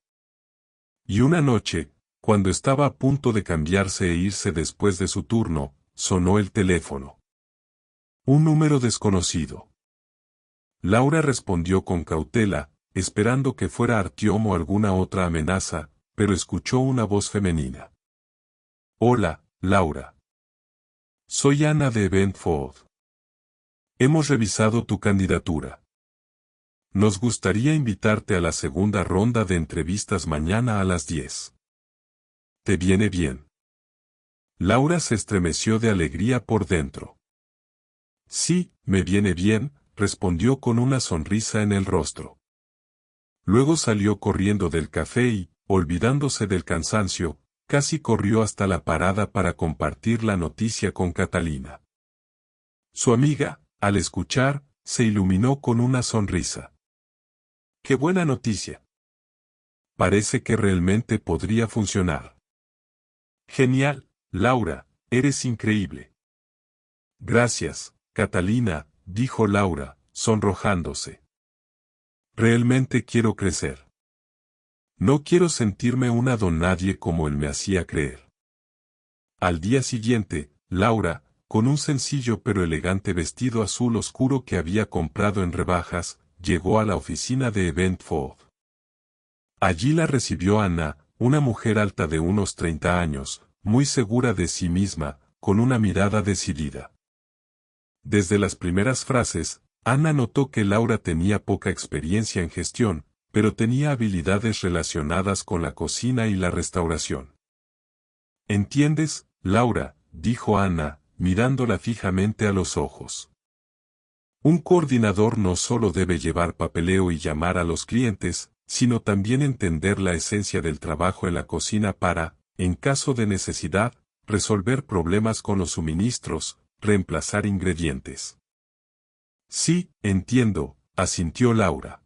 Speaker 1: Y una noche, cuando estaba a punto de cambiarse e irse después de su turno, sonó el teléfono. Un número desconocido. Laura respondió con cautela, esperando que fuera Artyom o alguna otra amenaza, pero escuchó una voz femenina. Hola, Laura. Soy Ana de Event Food. Hemos revisado tu candidatura. Nos gustaría invitarte a la segunda ronda de entrevistas mañana a las 10. ¿Te viene bien? Laura se estremeció de alegría por dentro. Sí, me viene bien, respondió con una sonrisa en el rostro. Luego salió corriendo del café y, olvidándose del cansancio, casi corrió hasta la parada para compartir la noticia con Catalina. Su amiga, al escuchar, se iluminó con una sonrisa. ¡Qué buena noticia! Parece que realmente podría funcionar. Genial, Laura, eres increíble. Gracias, Catalina, dijo Laura, sonrojándose. Realmente quiero crecer. No quiero sentirme una don nadie como él me hacía creer. Al día siguiente, Laura, con un sencillo pero elegante vestido azul oscuro que había comprado en rebajas, llegó a la oficina de Event Food. Allí la recibió Ana, una mujer alta de unos 30 años, muy segura de sí misma, con una mirada decidida. Desde las primeras frases, Ana notó que Laura tenía poca experiencia en gestión, pero tenía habilidades relacionadas con la cocina y la restauración. ¿Entiendes, Laura?, dijo Ana, mirándola fijamente a los ojos. Un coordinador no solo debe llevar papeleo y llamar a los clientes, sino también entender la esencia del trabajo en la cocina para, en caso de necesidad, resolver problemas con los suministros, reemplazar ingredientes. Sí, entiendo, asintió Laura.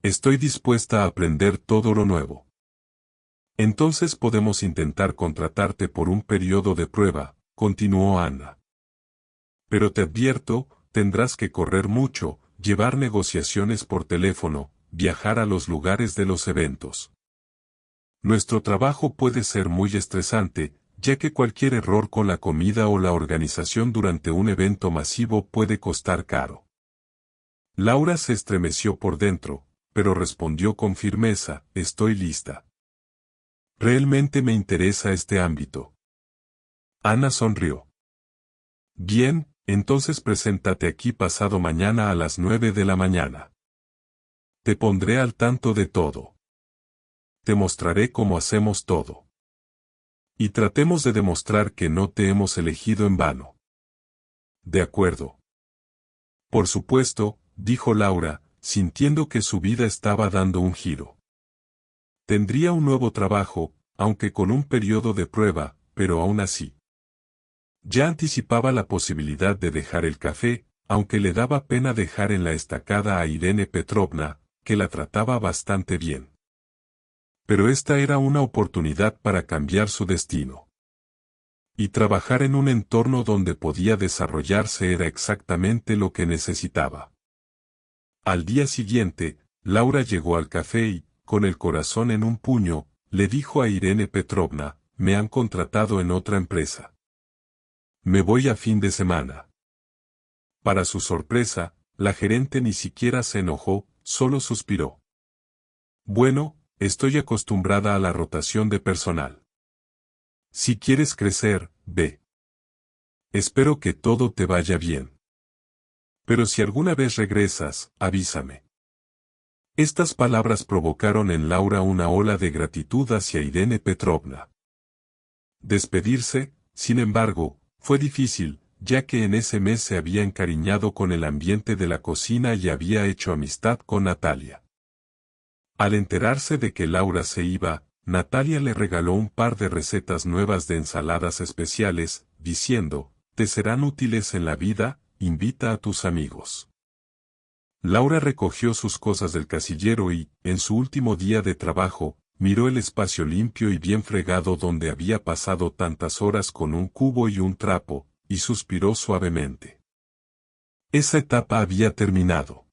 Speaker 1: Estoy dispuesta a aprender todo lo nuevo. Entonces podemos intentar contratarte por un periodo de prueba, continuó Ana. Pero te advierto, tendrás que correr mucho, llevar negociaciones por teléfono, viajar a los lugares de los eventos. Nuestro trabajo puede ser muy estresante, ya que cualquier error con la comida o la organización durante un evento masivo puede costar caro. Laura se estremeció por dentro, pero respondió con firmeza: estoy lista. Realmente me interesa este ámbito. Ana sonrió. Bien, entonces preséntate aquí pasado mañana a las 9 de la mañana. Te pondré al tanto de todo. Te mostraré cómo hacemos todo. Y tratemos de demostrar que no te hemos elegido en vano. De acuerdo. Por supuesto, dijo Laura, sintiendo que su vida estaba dando un giro. Tendría un nuevo trabajo, aunque con un periodo de prueba, pero aún así. Ya anticipaba la posibilidad de dejar el café, aunque le daba pena dejar en la estacada a Irene Petrovna, que la trataba bastante bien. Pero esta era una oportunidad para cambiar su destino. Y trabajar en un entorno donde podía desarrollarse era exactamente lo que necesitaba. Al día siguiente, Laura llegó al café y, con el corazón en un puño, le dijo a Irene Petrovna, me han contratado en otra empresa. Me voy a fin de semana. Para su sorpresa, la gerente ni siquiera se enojó, solo suspiró. Bueno, estoy acostumbrada a la rotación de personal. Si quieres crecer, ve. Espero que todo te vaya bien. Pero si alguna vez regresas, avísame. Estas palabras provocaron en Laura una ola de gratitud hacia Irene Petrovna. Despedirse, sin embargo, fue difícil, ya que en ese mes se había encariñado con el ambiente de la cocina y había hecho amistad con Natalia. Al enterarse de que Laura se iba, Natalia le regaló un par de recetas nuevas de ensaladas especiales, diciendo, te serán útiles en la vida, invita a tus amigos. Laura recogió sus cosas del casillero y, en su último día de trabajo, miró el espacio limpio y bien fregado donde había pasado tantas horas con un cubo y un trapo, y suspiró suavemente. Esa etapa había terminado.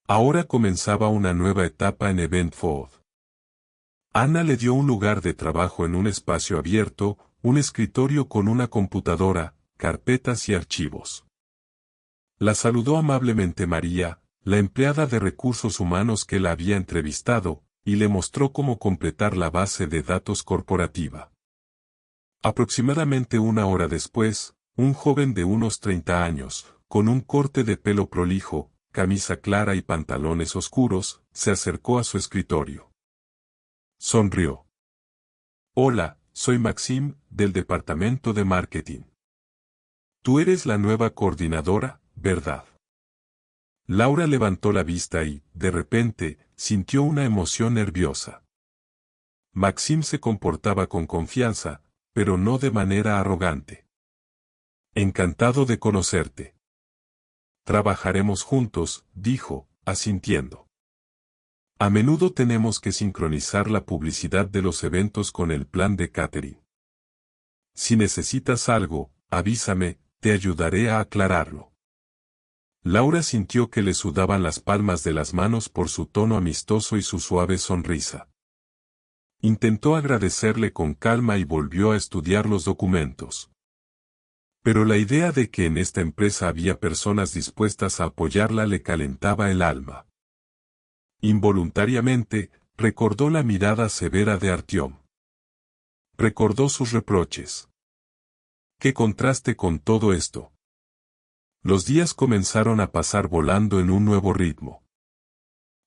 Speaker 1: Ahora comenzaba una nueva etapa en Event Food. Ana le dio un lugar de trabajo en un espacio abierto, un escritorio con una computadora, carpetas y archivos. La saludó amablemente María, la empleada de recursos humanos que la había entrevistado, y le mostró cómo completar la base de datos corporativa. Aproximadamente una hora después, un joven de unos 30 años, con un corte de pelo prolijo, camisa clara y pantalones oscuros, se acercó a su escritorio. Sonrió. Hola, soy Maxim, del departamento de marketing. Tú eres la nueva coordinadora, ¿verdad? Laura levantó la vista y, de repente, sintió una emoción nerviosa. Maxim se comportaba con confianza, pero no de manera arrogante. Encantado de conocerte. Trabajaremos juntos, dijo, asintiendo. A menudo tenemos que sincronizar la publicidad de los eventos con el plan de catering. Si necesitas algo, avísame, te ayudaré a aclararlo. Laura sintió que le sudaban las palmas de las manos por su tono amistoso y su suave sonrisa. Intentó agradecerle con calma y volvió a estudiar los documentos. Pero la idea de que en esta empresa había personas dispuestas a apoyarla le calentaba el alma. Involuntariamente, recordó la mirada severa de Artyom. Recordó sus reproches. ¡Qué contraste con todo esto! Los días comenzaron a pasar volando en un nuevo ritmo.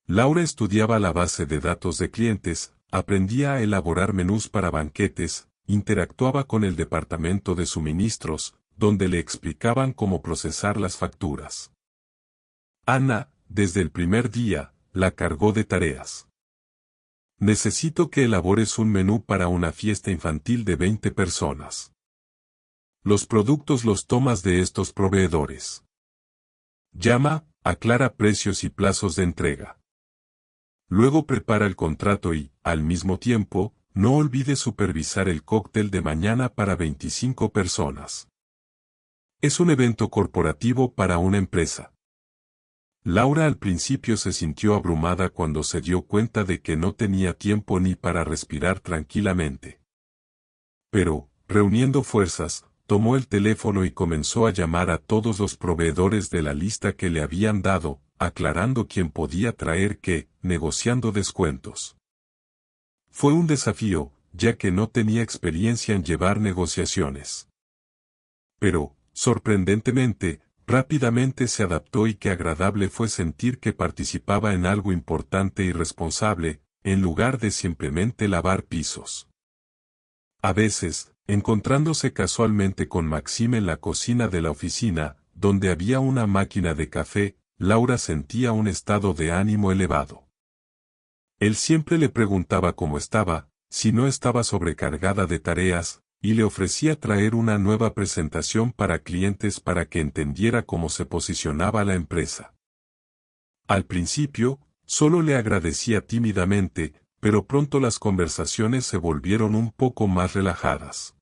Speaker 1: Laura estudiaba la base de datos de clientes, aprendía a elaborar menús para banquetes, interactuaba con el departamento de suministros, donde le explicaban cómo procesar las facturas. Ana, desde el primer día, la cargó de tareas. Necesito que elabores un menú para una fiesta infantil de 20 personas. Los productos los tomas de estos proveedores. Llama, aclara precios y plazos de entrega. Luego prepara el contrato y, al mismo tiempo, no olvides supervisar el cóctel de mañana para 25 personas. Es un evento corporativo para una empresa. Laura al principio se sintió abrumada cuando se dio cuenta de que no tenía tiempo ni para respirar tranquilamente. Pero, reuniendo fuerzas, tomó el teléfono y comenzó a llamar a todos los proveedores de la lista que le habían dado, aclarando quién podía traer qué, negociando descuentos. Fue un desafío, ya que no tenía experiencia en llevar negociaciones. Pero, sorprendentemente, Rápidamente se adaptó y qué agradable fue sentir que participaba en algo importante y responsable, en lugar de simplemente lavar pisos. A veces, encontrándose casualmente con Maxime en la cocina de la oficina, donde había una máquina de café, Laura sentía un estado de ánimo elevado. Él siempre le preguntaba cómo estaba, si no estaba sobrecargada de tareas, y le ofrecía traer una nueva presentación para clientes para que entendiera cómo se posicionaba la empresa. Al principio, solo le agradecía tímidamente, pero pronto las conversaciones se volvieron un poco más relajadas.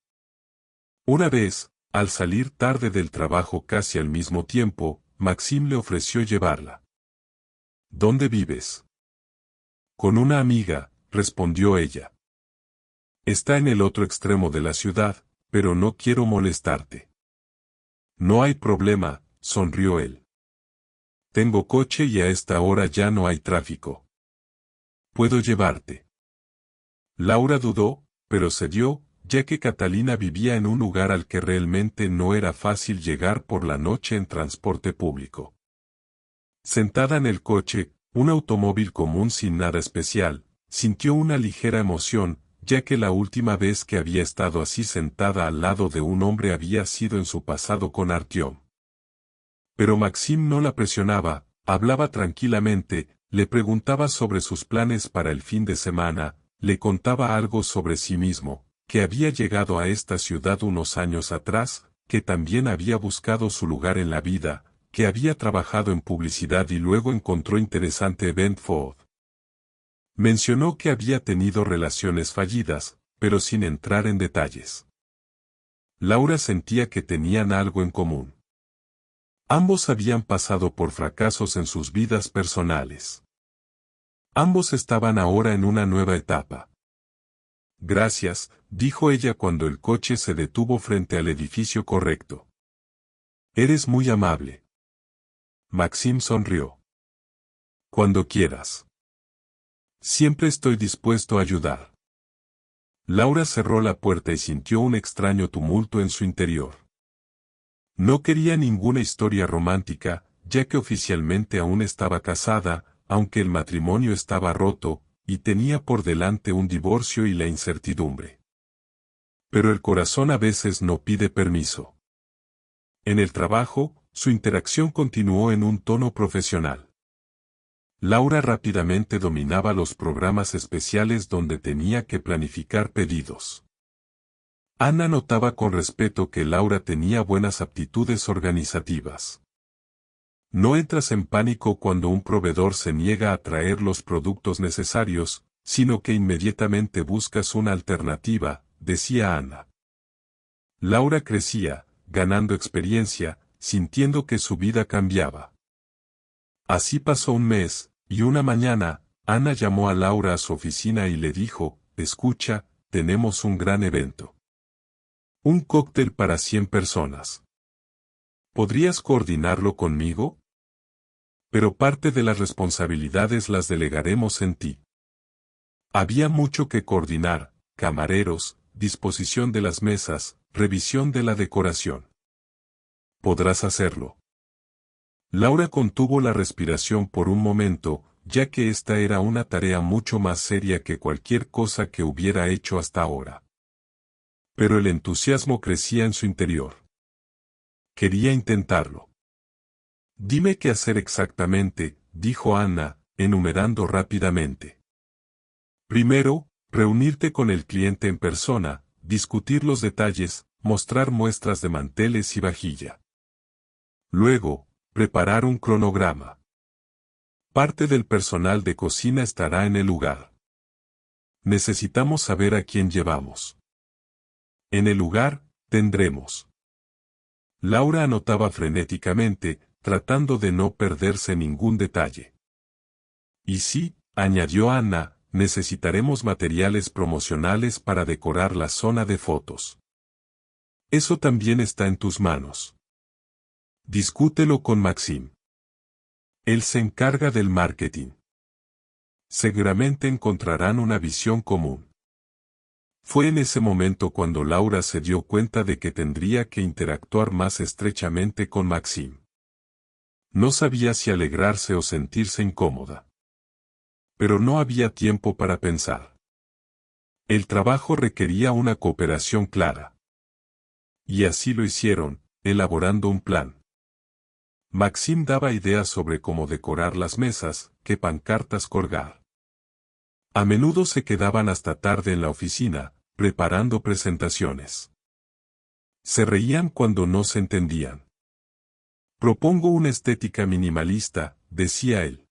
Speaker 1: Una vez, al salir tarde del trabajo casi al mismo tiempo, Maxime le ofreció llevarla. ¿Dónde vives? Con una amiga, respondió ella. Está en el otro extremo de la ciudad, pero no quiero molestarte. No hay problema, sonrió él. Tengo coche y a esta hora ya no hay tráfico. ¿Puedo llevarte? Laura dudó, pero cedió, ya que Catalina vivía en un lugar al que realmente no era fácil llegar por la noche en transporte público. Sentada en el coche, un automóvil común sin nada especial, sintió una ligera emoción, ya que la última vez que había estado así sentada al lado de un hombre había sido en su pasado con Artyom. Pero Maxime no la presionaba, hablaba tranquilamente, le preguntaba sobre sus planes para el fin de semana, le contaba algo sobre sí mismo, que había llegado a esta ciudad unos años atrás, que también había buscado su lugar en la vida, que había trabajado en publicidad y luego encontró interesante Event Ford. Mencionó que había tenido relaciones fallidas, pero sin entrar en detalles. Laura sentía que tenían algo en común. Ambos habían pasado por fracasos en sus vidas personales. Ambos estaban ahora en una nueva etapa. Gracias, dijo ella cuando el coche se detuvo frente al edificio correcto. Eres muy amable. Maxime sonrió. Cuando quieras. Siempre estoy dispuesto a ayudar. Laura cerró la puerta y sintió un extraño tumulto en su interior. No quería ninguna historia romántica, ya que oficialmente aún estaba casada, aunque el matrimonio estaba roto, y tenía por delante un divorcio y la incertidumbre. Pero el corazón a veces no pide permiso. En el trabajo, su interacción continuó en un tono profesional. Laura rápidamente dominaba los programas especiales donde tenía que planificar pedidos. Ana notaba con respeto que Laura tenía buenas aptitudes organizativas. No entras en pánico cuando un proveedor se niega a traer los productos necesarios, sino que inmediatamente buscas una alternativa, decía Ana. Laura crecía, ganando experiencia, sintiendo que su vida cambiaba. Así pasó un mes, y una mañana, Ana llamó a Laura a su oficina y le dijo, escucha, tenemos un gran evento. Un cóctel para 100 personas. ¿Podrías coordinarlo conmigo? Pero parte de las responsabilidades las delegaremos en ti. Había mucho que coordinar, camareros, disposición de las mesas, revisión de la decoración. Podrás hacerlo. Laura contuvo la respiración por un momento, ya que esta era una tarea mucho más seria que cualquier cosa que hubiera hecho hasta ahora. Pero el entusiasmo crecía en su interior. Quería intentarlo. Dime qué hacer exactamente, dijo Ana, enumerando rápidamente. Primero, reunirte con el cliente en persona, discutir los detalles, mostrar muestras de manteles y vajilla. Luego, preparar un cronograma. Parte del personal de cocina estará en el lugar. Necesitamos saber a quién llevamos. En el lugar, tendremos. Laura anotaba frenéticamente, tratando de no perderse ningún detalle. Y sí, añadió Ana, necesitaremos materiales promocionales para decorar la zona de fotos. Eso también está en tus manos. Discútelo con Maxime. Él se encarga del marketing. Seguramente encontrarán una visión común. Fue en ese momento cuando Laura se dio cuenta de que tendría que interactuar más estrechamente con Maxime. No sabía si alegrarse o sentirse incómoda. Pero no había tiempo para pensar. El trabajo requería una cooperación clara. Y así lo hicieron, elaborando un plan. Maxim daba ideas sobre cómo decorar las mesas, qué pancartas colgar. A menudo se quedaban hasta tarde en la oficina, preparando presentaciones. Se reían cuando no se entendían. Propongo una estética minimalista, decía él.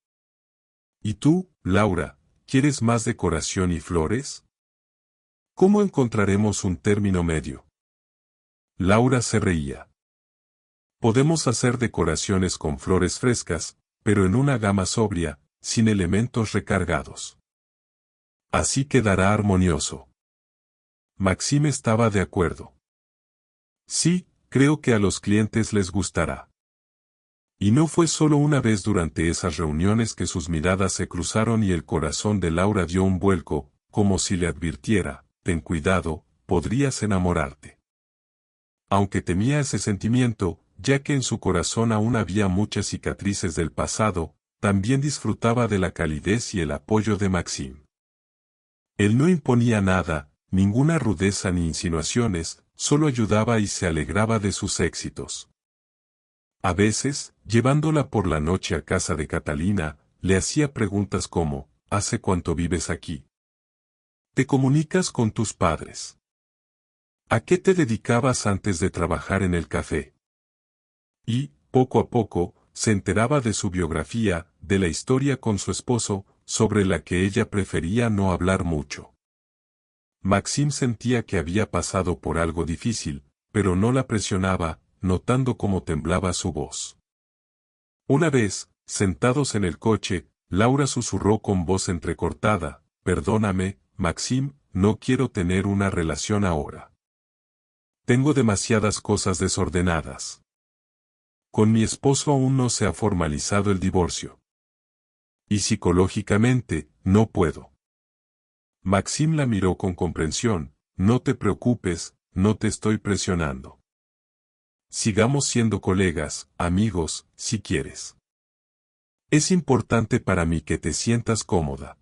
Speaker 1: ¿Y tú, Laura, quieres más decoración y flores? ¿Cómo encontraremos un término medio? Laura se reía. Podemos hacer decoraciones con flores frescas, pero en una gama sobria, sin elementos recargados. Así quedará armonioso. Maxim estaba de acuerdo. Sí, creo que a los clientes les gustará. Y no fue solo una vez durante esas reuniones que sus miradas se cruzaron y el corazón de Laura dio un vuelco, como si le advirtiera, ten cuidado, podrías enamorarte. Aunque temía ese sentimiento, ya que en su corazón aún había muchas cicatrices del pasado, también disfrutaba de la calidez y el apoyo de Maxim. Él no imponía nada, ninguna rudeza ni insinuaciones, solo ayudaba y se alegraba de sus éxitos. A veces, llevándola por la noche a casa de Catalina, le hacía preguntas como, ¿hace cuánto vives aquí? ¿Te comunicas con tus padres? ¿A qué te dedicabas antes de trabajar en el café? Y, poco a poco, se enteraba de su biografía, de la historia con su esposo, sobre la que ella prefería no hablar mucho. Maxim sentía que había pasado por algo difícil, pero no la presionaba, notando cómo temblaba su voz. Una vez, sentados en el coche, Laura susurró con voz entrecortada, perdóname, Maxim, no quiero tener una relación ahora. Tengo demasiadas cosas desordenadas. Con mi esposo aún no se ha formalizado el divorcio. Y psicológicamente, no puedo. Maxim la miró con comprensión, no te preocupes, no te estoy presionando. Sigamos siendo colegas, amigos, si quieres. Es importante para mí que te sientas cómoda.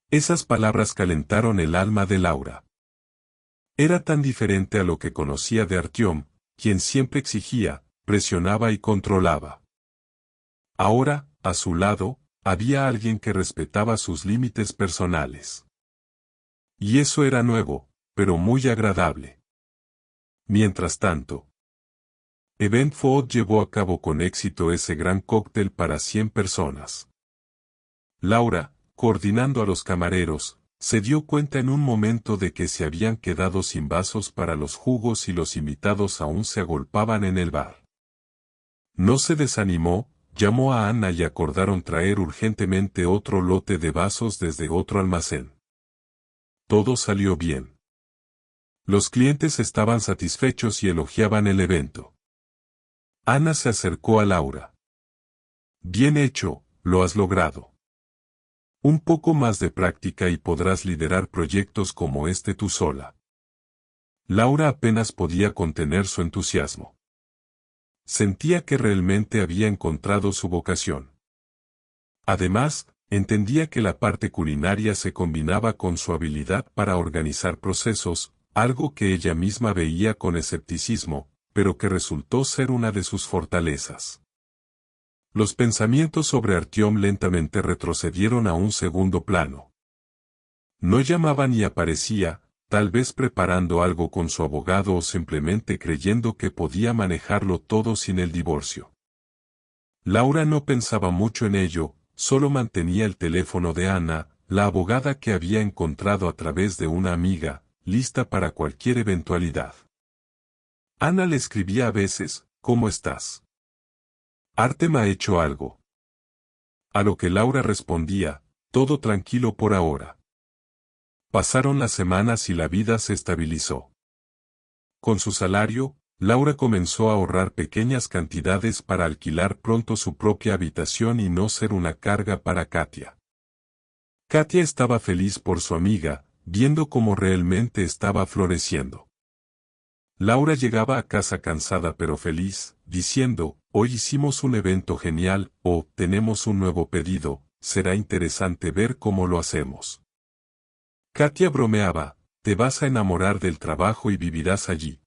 Speaker 1: Esas palabras calentaron el alma de Laura. Era tan diferente a lo que conocía de Artyom, quien siempre exigía, presionaba y controlaba. Ahora, a su lado, había alguien que respetaba sus límites personales. Y eso era nuevo, pero muy agradable. Mientras tanto, Event Food llevó a cabo con éxito ese gran cóctel para 100 personas. Laura, coordinando a los camareros, se dio cuenta en un momento de que se habían quedado sin vasos para los jugos y los invitados aún se agolpaban en el bar. No se desanimó, llamó a Ana y acordaron traer urgentemente otro lote de vasos desde otro almacén. Todo salió bien. Los clientes estaban satisfechos y elogiaban el evento. Ana se acercó a Laura. Bien hecho, lo has logrado. Un poco más de práctica y podrás liderar proyectos como este tú sola. Laura apenas podía contener su entusiasmo. Sentía que realmente había encontrado su vocación. Además, entendía que la parte culinaria se combinaba con su habilidad para organizar procesos, algo que ella misma veía con escepticismo, pero que resultó ser una de sus fortalezas. Los pensamientos sobre Artyom lentamente retrocedieron a un segundo plano. No llamaba ni aparecía, tal vez preparando algo con su abogado o simplemente creyendo que podía manejarlo todo sin el divorcio. Laura no pensaba mucho en ello, solo mantenía el teléfono de Ana, la abogada que había encontrado a través de una amiga, lista para cualquier eventualidad. Ana le escribía a veces, ¿cómo estás? Artem ha hecho algo. A lo que Laura respondía, todo tranquilo por ahora. Pasaron las semanas y la vida se estabilizó. Con su salario, Laura comenzó a ahorrar pequeñas cantidades para alquilar pronto su propia habitación y no ser una carga para Katia. Katia estaba feliz por su amiga, viendo cómo realmente estaba floreciendo. Laura llegaba a casa cansada pero feliz, diciendo, hoy hicimos un evento genial, o tenemos un nuevo pedido, será interesante ver cómo lo hacemos. Katia bromeaba, te vas a enamorar del trabajo y vivirás allí.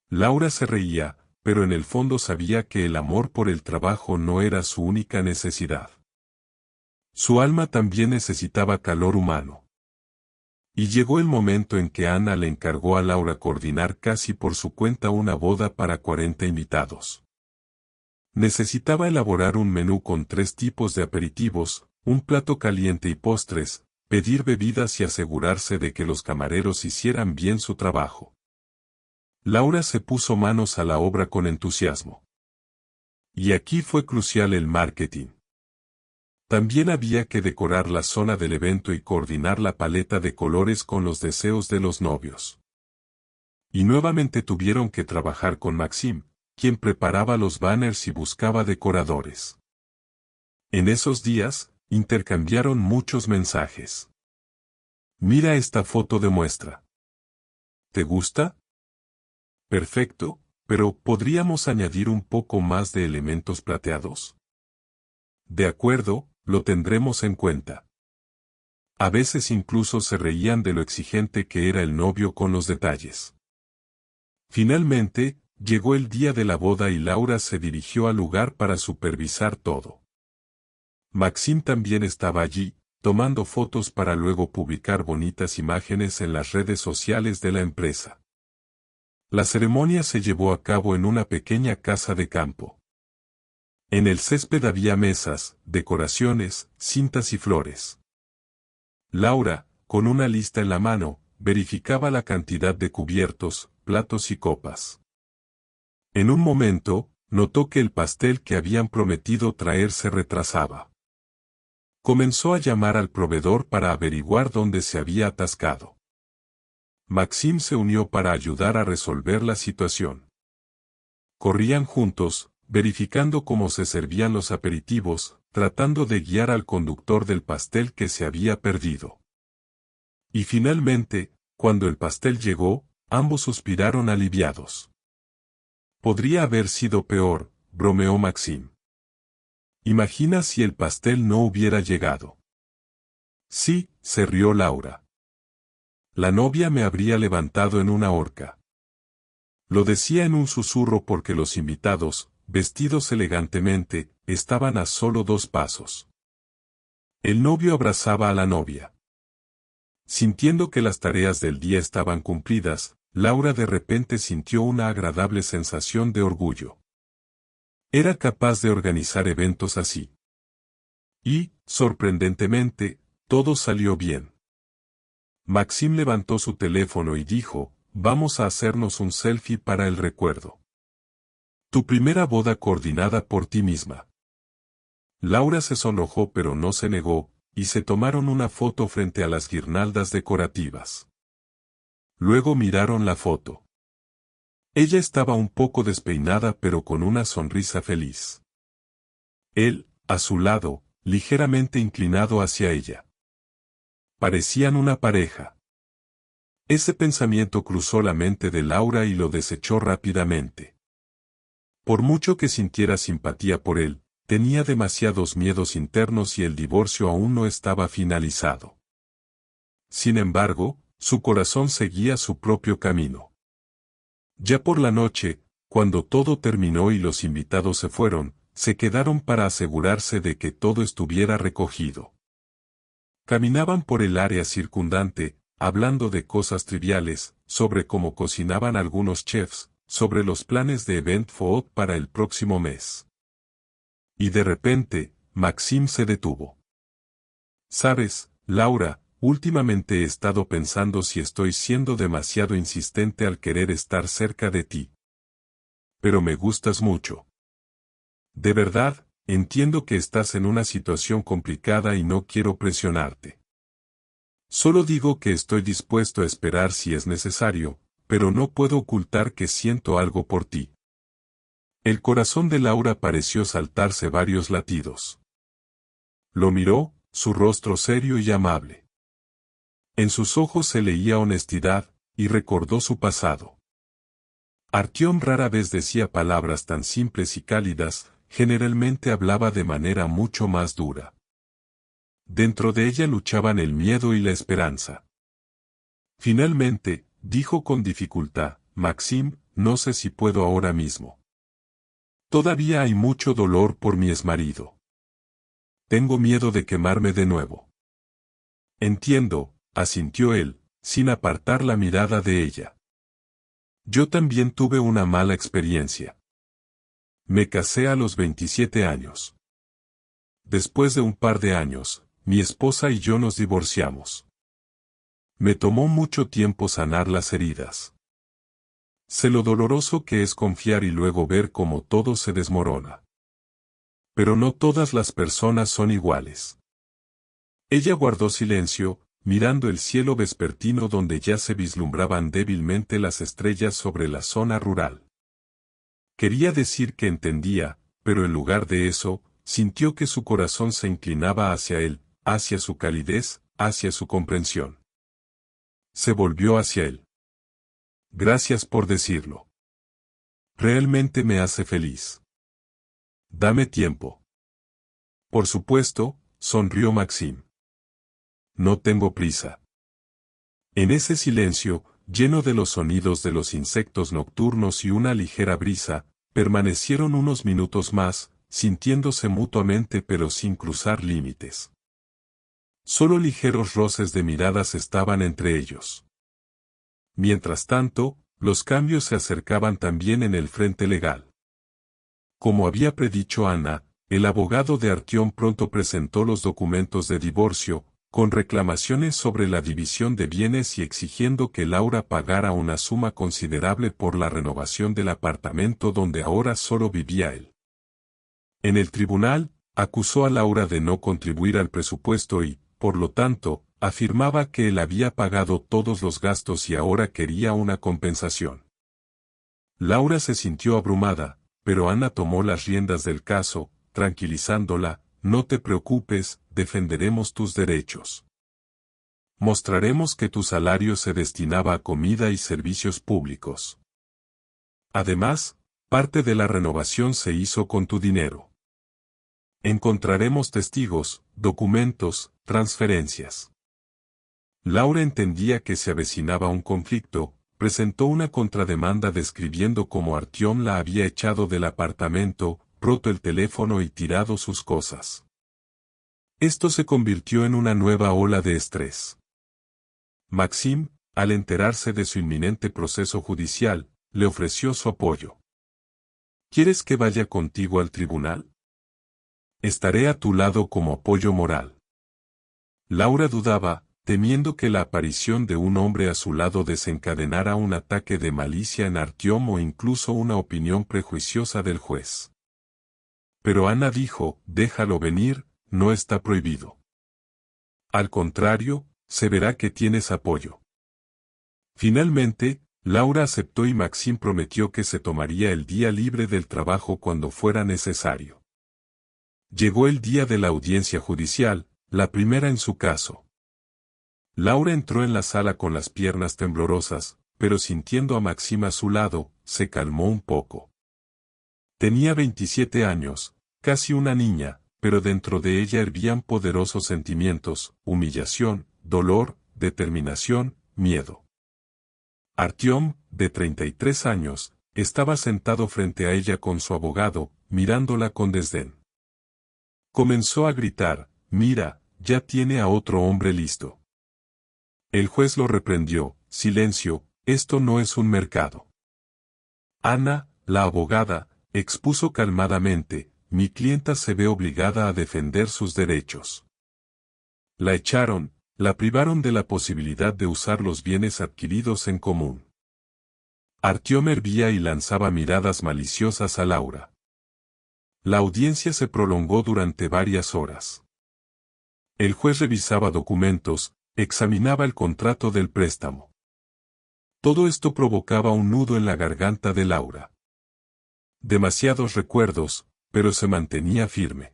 Speaker 1: Laura se reía, pero en el fondo sabía que el amor por el trabajo no era su única necesidad. Su alma también necesitaba calor humano. Y llegó el momento en que Ana le encargó a Laura coordinar casi por su cuenta una boda para 40 invitados. Necesitaba elaborar un menú con 3 tipos de aperitivos, un plato caliente y postres, pedir bebidas y asegurarse de que los camareros hicieran bien su trabajo. Laura se puso manos a la obra con entusiasmo. Y aquí fue crucial el marketing. También había que decorar la zona del evento y coordinar la paleta de colores con los deseos de los novios. Y nuevamente tuvieron que trabajar con Maxim, quien preparaba los banners y buscaba decoradores. En esos días, intercambiaron muchos mensajes. Mira esta foto de muestra. ¿Te gusta? Perfecto, pero ¿podríamos añadir un poco más de elementos plateados? De acuerdo, lo tendremos en cuenta. A veces incluso se reían de lo exigente que era el novio con los detalles. Finalmente, llegó el día de la boda y Laura se dirigió al lugar para supervisar todo. Maxim también estaba allí, tomando fotos para luego publicar bonitas imágenes en las redes sociales de la empresa. La ceremonia se llevó a cabo en una pequeña casa de campo. En el césped había mesas, decoraciones, cintas y flores. Laura, con una lista en la mano, verificaba la cantidad de cubiertos, platos y copas. En un momento, notó que el pastel que habían prometido traer se retrasaba. Comenzó a llamar al proveedor para averiguar dónde se había atascado. Maxim se unió para ayudar a resolver la situación. Corrían juntos, verificando cómo se servían los aperitivos, tratando de guiar al conductor del pastel que se había perdido. Y finalmente, cuando el pastel llegó, ambos suspiraron aliviados. Podría haber sido peor, bromeó Maxim. Imagina si el pastel no hubiera llegado. Sí, se rió Laura. La novia me habría levantado en una horca. Lo decía en un susurro porque los invitados, vestidos elegantemente, estaban a solo 2 pasos. El novio abrazaba a la novia. Sintiendo que las tareas del día estaban cumplidas, Laura de repente sintió una agradable sensación de orgullo. Era capaz de organizar eventos así. Y, sorprendentemente, todo salió bien. Maxim levantó su teléfono y dijo, vamos a hacernos un selfie para el recuerdo. Tu primera boda coordinada por ti misma. Laura se sonrojó pero no se negó, y se tomaron una foto frente a las guirnaldas decorativas. Luego miraron la foto. Ella estaba un poco despeinada pero con una sonrisa feliz. Él, a su lado, ligeramente inclinado hacia ella. Parecían una pareja. Ese pensamiento cruzó la mente de Laura y lo desechó rápidamente. Por mucho que sintiera simpatía por él, tenía demasiados miedos internos y el divorcio aún no estaba finalizado. Sin embargo, su corazón seguía su propio camino. Ya por la noche, cuando todo terminó y los invitados se fueron, se quedaron para asegurarse de que todo estuviera recogido. Caminaban por el área circundante, hablando de cosas triviales, sobre cómo cocinaban algunos chefs, sobre los planes de Event Food para el próximo mes. Y de repente, Maxim se detuvo. ¿Sabes, Laura? Últimamente he estado pensando si estoy siendo demasiado insistente al querer estar cerca de ti. Pero me gustas mucho. De verdad, entiendo que estás en una situación complicada y no quiero presionarte. Solo digo que estoy dispuesto a esperar si es necesario, pero no puedo ocultar que siento algo por ti. El corazón de Laura pareció saltarse varios latidos. Lo miró, su rostro serio y amable. En sus ojos se leía honestidad, y recordó su pasado. Artyom rara vez decía palabras tan simples y cálidas, generalmente hablaba de manera mucho más dura. Dentro de ella luchaban el miedo y la esperanza. Finalmente, dijo con dificultad, Maxim, no sé si puedo ahora mismo. Todavía hay mucho dolor por mi exmarido. Tengo miedo de quemarme de nuevo. Entiendo, asintió él, sin apartar la mirada de ella. Yo también tuve una mala experiencia. Me casé a los 27 años. Después de un par de años, mi esposa y yo nos divorciamos. Me tomó mucho tiempo sanar las heridas. Sé lo doloroso que es confiar y luego ver cómo todo se desmorona. Pero no todas las personas son iguales. Ella guardó silencio, mirando el cielo vespertino donde ya se vislumbraban débilmente las estrellas sobre la zona rural. Quería decir que entendía, pero en lugar de eso, sintió que su corazón se inclinaba hacia él, hacia su calidez, hacia su comprensión. Se volvió hacia él. Gracias por decirlo. Realmente me hace feliz. Dame tiempo. Por supuesto, sonrió Maxim. No tengo prisa. En ese silencio, lleno de los sonidos de los insectos nocturnos y una ligera brisa, permanecieron unos minutos más, sintiéndose mutuamente pero sin cruzar límites. Solo ligeros roces de miradas estaban entre ellos. Mientras tanto, los cambios se acercaban también en el frente legal. Como había predicho Ana, el abogado de Artyom pronto presentó los documentos de divorcio, con reclamaciones sobre la división de bienes y exigiendo que Laura pagara una suma considerable por la renovación del apartamento donde ahora solo vivía él. En el tribunal, acusó a Laura de no contribuir al presupuesto y, por lo tanto, afirmaba que él había pagado todos los gastos y ahora quería una compensación. Laura se sintió abrumada, pero Ana tomó las riendas del caso, tranquilizándola, no te preocupes, defenderemos tus derechos. Mostraremos que tu salario se destinaba a comida y servicios públicos. Además, parte de la renovación se hizo con tu dinero. Encontraremos testigos, documentos, transferencias. Laura entendía que se avecinaba un conflicto, presentó una contrademanda describiendo cómo Artyom la había echado del apartamento, roto el teléfono y tirado sus cosas. Esto se convirtió en una nueva ola de estrés. Maxim, al enterarse de su inminente proceso judicial, le ofreció su apoyo. ¿Quieres que vaya contigo al tribunal? Estaré a tu lado como apoyo moral. Laura dudaba, temiendo que la aparición de un hombre a su lado desencadenara un ataque de malicia en Artyom o incluso una opinión prejuiciosa del juez. Pero Ana dijo, déjalo venir, no está prohibido. Al contrario, se verá que tienes apoyo. Finalmente, Laura aceptó y Maxim prometió que se tomaría el día libre del trabajo cuando fuera necesario. Llegó el día de la audiencia judicial, la primera en su caso. Laura entró en la sala con las piernas temblorosas, pero sintiendo a Maxim a su lado, se calmó un poco. Tenía 27 años, casi una niña, pero dentro de ella hervían poderosos sentimientos, humillación, dolor, determinación, miedo. Artyom, de 33 años, estaba sentado frente a ella con su abogado, mirándola con desdén. Comenzó a gritar, mira, ya tiene a otro hombre listo. El juez lo reprendió, silencio, esto no es un mercado. Ana, la abogada, expuso calmadamente, mi clienta se ve obligada a defender sus derechos. La echaron, la privaron de la posibilidad de usar los bienes adquiridos en común. Artyom hervía y lanzaba miradas maliciosas a Laura. La audiencia se prolongó durante varias horas. El juez revisaba documentos, examinaba el contrato del préstamo. Todo esto provocaba un nudo en la garganta de Laura. Demasiados recuerdos, pero se mantenía firme.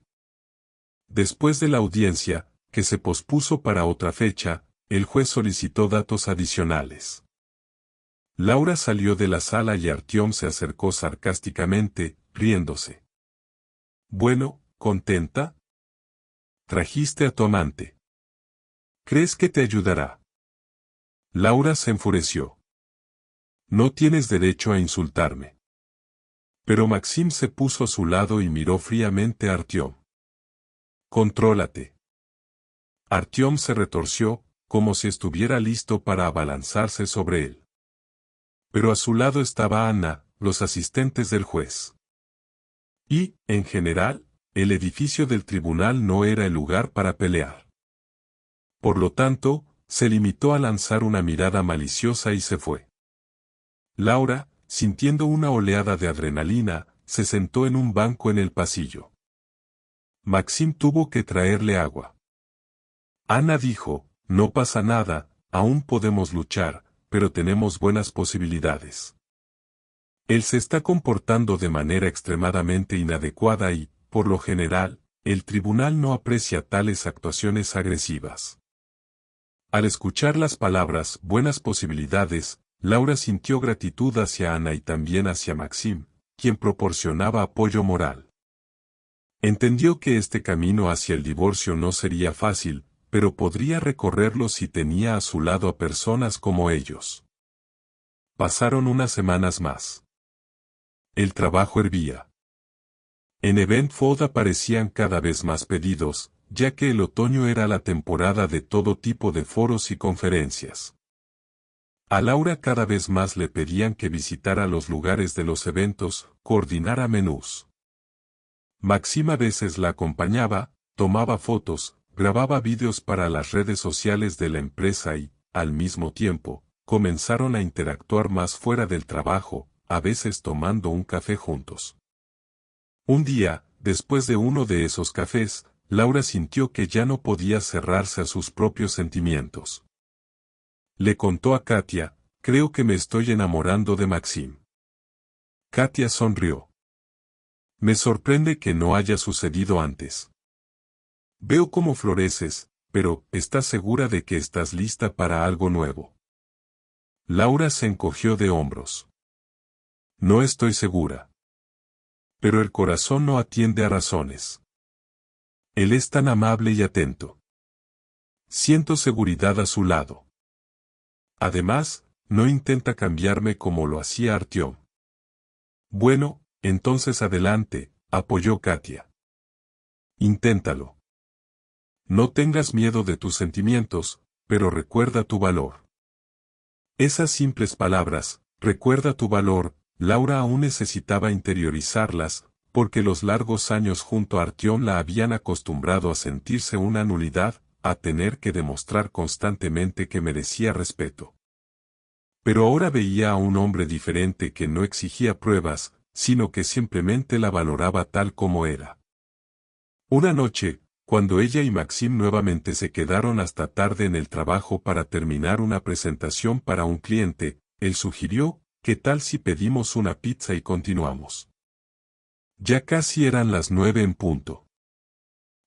Speaker 1: Después de la audiencia, que se pospuso para otra fecha, el juez solicitó datos adicionales. Laura salió de la sala y Artyom se acercó sarcásticamente, riéndose. Bueno, ¿contenta? Trajiste a tu amante. ¿Crees que te ayudará? Laura se enfureció. No tienes derecho a insultarme. Pero Maxim se puso a su lado y miró fríamente a Artyom. Contrólate. Artyom se retorció, como si estuviera listo para abalanzarse sobre él. Pero a su lado estaba Anna, los asistentes del juez. Y, en general, el edificio del tribunal no era el lugar para pelear. Por lo tanto, se limitó a lanzar una mirada maliciosa y se fue. Laura, sintiendo una oleada de adrenalina, se sentó en un banco en el pasillo. Maxim tuvo que traerle agua. Ana dijo, no pasa nada, aún podemos luchar, pero tenemos buenas posibilidades. Él se está comportando de manera extremadamente inadecuada y, por lo general, el tribunal no aprecia tales actuaciones agresivas. Al escuchar las palabras buenas posibilidades, Laura sintió gratitud hacia Ana y también hacia Maxim, quien proporcionaba apoyo moral. Entendió que este camino hacia el divorcio no sería fácil, pero podría recorrerlo si tenía a su lado a personas como ellos. Pasaron unas semanas más. El trabajo hervía. En Event Food aparecían cada vez más pedidos, ya que el otoño era la temporada de todo tipo de foros y conferencias. A Laura cada vez más le pedían que visitara los lugares de los eventos, coordinara menús. Maxim a veces la acompañaba, tomaba fotos, grababa vídeos para las redes sociales de la empresa y, al mismo tiempo, comenzaron a interactuar más fuera del trabajo, a veces tomando un café juntos. Un día, después de uno de esos cafés, Laura sintió que ya no podía cerrarse a sus propios sentimientos. Le contó a Katia, creo que me estoy enamorando de Maxim. Katia sonrió. Me sorprende que no haya sucedido antes. Veo cómo floreces, pero, ¿estás segura de que estás lista para algo nuevo? Laura se encogió de hombros. No estoy segura. Pero el corazón no atiende a razones. Él es tan amable y atento. Siento seguridad a su lado. Además, no intenta cambiarme como lo hacía Artyom. Bueno, entonces adelante, apoyó Katia. Inténtalo. No tengas miedo de tus sentimientos, pero recuerda tu valor. Esas simples palabras, recuerda tu valor, Laura aún necesitaba interiorizarlas, porque los largos años junto a Artyom la habían acostumbrado a sentirse una nulidad, a tener que demostrar constantemente que merecía respeto. Pero ahora veía a un hombre diferente que no exigía pruebas, sino que simplemente la valoraba tal como era. Una noche, cuando ella y Maxim nuevamente se quedaron hasta tarde en el trabajo para terminar una presentación para un cliente, él sugirió, ¿qué tal si pedimos una pizza y continuamos? Ya casi eran las 9 en punto.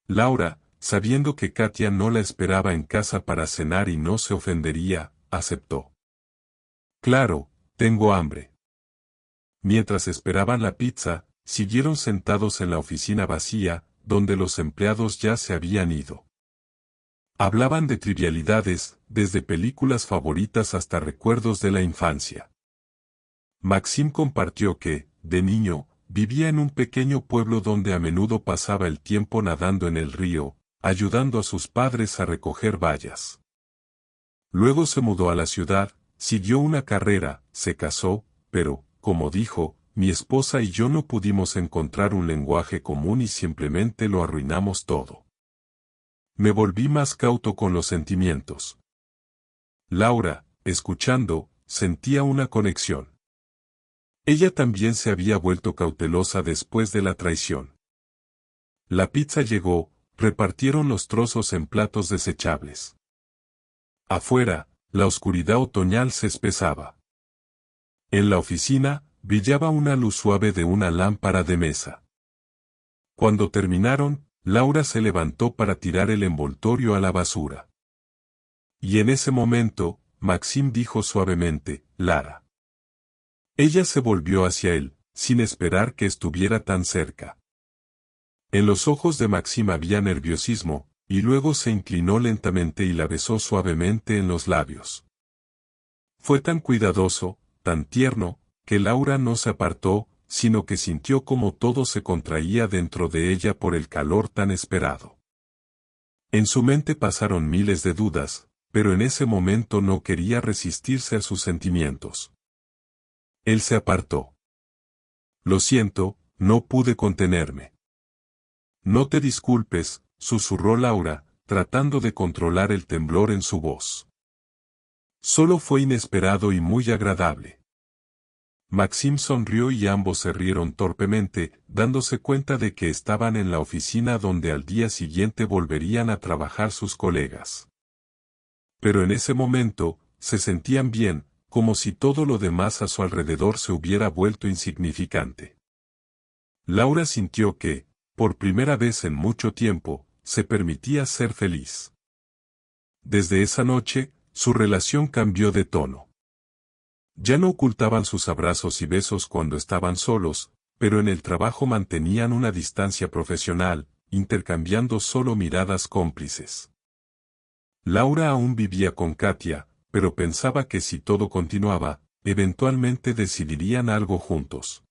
Speaker 1: Laura, sabiendo que Katia no la esperaba en casa para cenar y no se ofendería, aceptó. Claro, tengo hambre. Mientras esperaban la pizza, siguieron sentados en la oficina vacía, donde los empleados ya se habían ido. Hablaban de trivialidades, desde películas favoritas hasta recuerdos de la infancia. Maxim compartió que, de niño, vivía en un pequeño pueblo donde a menudo pasaba el tiempo nadando en el río, ayudando a sus padres a recoger bayas. Luego se mudó a la ciudad, siguió una carrera, se casó, pero, como dijo, mi esposa y yo no pudimos encontrar un lenguaje común y simplemente lo arruinamos todo. Me volví más cauto con los sentimientos. Laura, escuchando, sentía una conexión. Ella también se había vuelto cautelosa después de la traición. La pizza llegó, repartieron los trozos en platos desechables. Afuera, la oscuridad otoñal se espesaba. En la oficina, brillaba una luz suave de una lámpara de mesa. Cuando terminaron, Laura se levantó para tirar el envoltorio a la basura. Y en ese momento, Maxim dijo suavemente, Lara. Ella se volvió hacia él, sin esperar que estuviera tan cerca. En los ojos de Maxim había nerviosismo, y luego se inclinó lentamente y la besó suavemente en los labios. Fue tan cuidadoso, tan tierno, que Laura no se apartó, sino que sintió como todo se contraía dentro de ella por el calor tan esperado. En su mente pasaron miles de dudas, pero en ese momento no quería resistirse a sus sentimientos. Él se apartó. Lo siento, no pude contenerme. No te disculpes, susurró Laura, tratando de controlar el temblor en su voz. Solo fue inesperado y muy agradable. Maxim sonrió y ambos se rieron torpemente, dándose cuenta de que estaban en la oficina donde al día siguiente volverían a trabajar sus colegas. Pero en ese momento, se sentían bien, como si todo lo demás a su alrededor se hubiera vuelto insignificante. Laura sintió que, por primera vez en mucho tiempo, se permitía ser feliz. Desde esa noche, su relación cambió de tono. Ya no ocultaban sus abrazos y besos cuando estaban solos, pero en el trabajo mantenían una distancia profesional, intercambiando solo miradas cómplices. Laura aún vivía con Katia, pero pensaba que si todo continuaba, eventualmente decidirían algo juntos.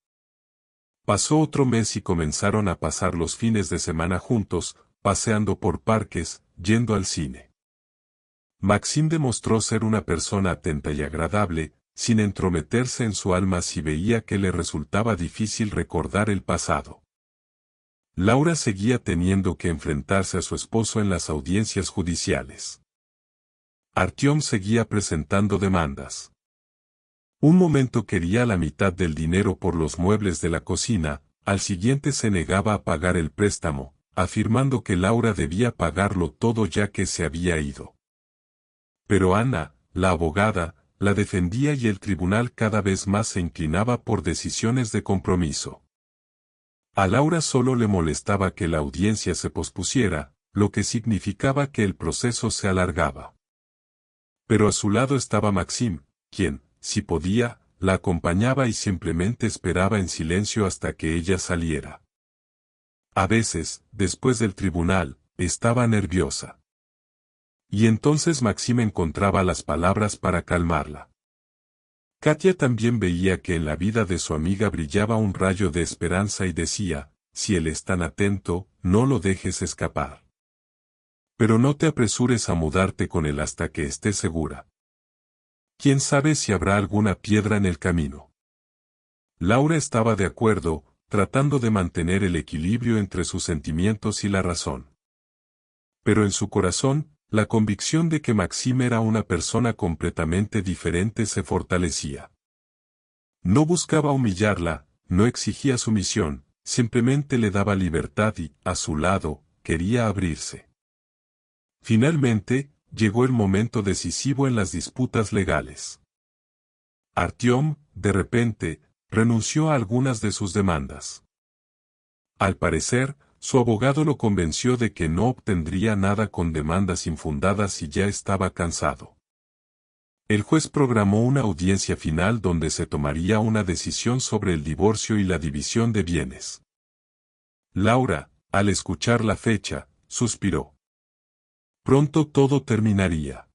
Speaker 1: Pasó otro mes y comenzaron a pasar los fines de semana juntos, paseando por parques, yendo al cine. Maxim demostró ser una persona atenta y agradable, sin entrometerse en su alma si veía que le resultaba difícil recordar el pasado. Laura seguía teniendo que enfrentarse a su esposo en las audiencias judiciales. Artyom seguía presentando demandas. Un momento quería la mitad del dinero por los muebles de la cocina, al siguiente se negaba a pagar el préstamo, afirmando que Laura debía pagarlo todo ya que se había ido. Pero Ana, la abogada, la defendía y el tribunal cada vez más se inclinaba por decisiones de compromiso. A Laura solo le molestaba que la audiencia se pospusiera, lo que significaba que el proceso se alargaba. Pero a su lado estaba Maxim, quien, si podía, la acompañaba y simplemente esperaba en silencio hasta que ella saliera. A veces, después del tribunal, estaba nerviosa. Y entonces Maxim encontraba las palabras para calmarla. Katia también veía que en la vida de su amiga brillaba un rayo de esperanza y decía, si él es tan atento, no lo dejes escapar. Pero no te apresures a mudarte con él hasta que estés segura. ¿Quién sabe si habrá alguna piedra en el camino? Laura estaba de acuerdo, tratando de mantener el equilibrio entre sus sentimientos y la razón. Pero en su corazón, la convicción de que Maxim era una persona completamente diferente se fortalecía. No buscaba humillarla, no exigía sumisión, simplemente le daba libertad y, a su lado, quería abrirse. Finalmente, llegó el momento decisivo en las disputas legales. Artyom, de repente, renunció a algunas de sus demandas. Al parecer, su abogado lo convenció de que no obtendría nada con demandas infundadas y ya estaba cansado. El juez programó una audiencia final donde se tomaría una decisión sobre el divorcio y la división de bienes. Laura, al escuchar la fecha, suspiró. Pronto todo terminaría.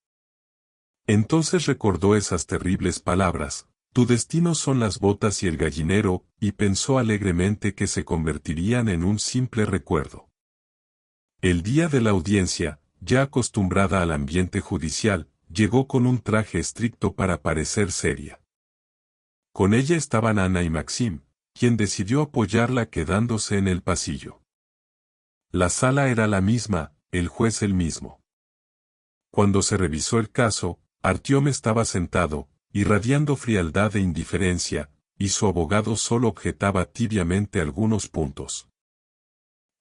Speaker 1: Entonces recordó esas terribles palabras, tu destino son las botas y el gallinero, y pensó alegremente que se convertirían en un simple recuerdo. El día de la audiencia, ya acostumbrada al ambiente judicial, llegó con un traje estricto para parecer seria. Con ella estaban Ana y Maxim, quien decidió apoyarla quedándose en el pasillo. La sala era la misma, el juez el mismo. Cuando se revisó el caso, Artyom estaba sentado, irradiando frialdad e indiferencia, y su abogado solo objetaba tibiamente algunos puntos.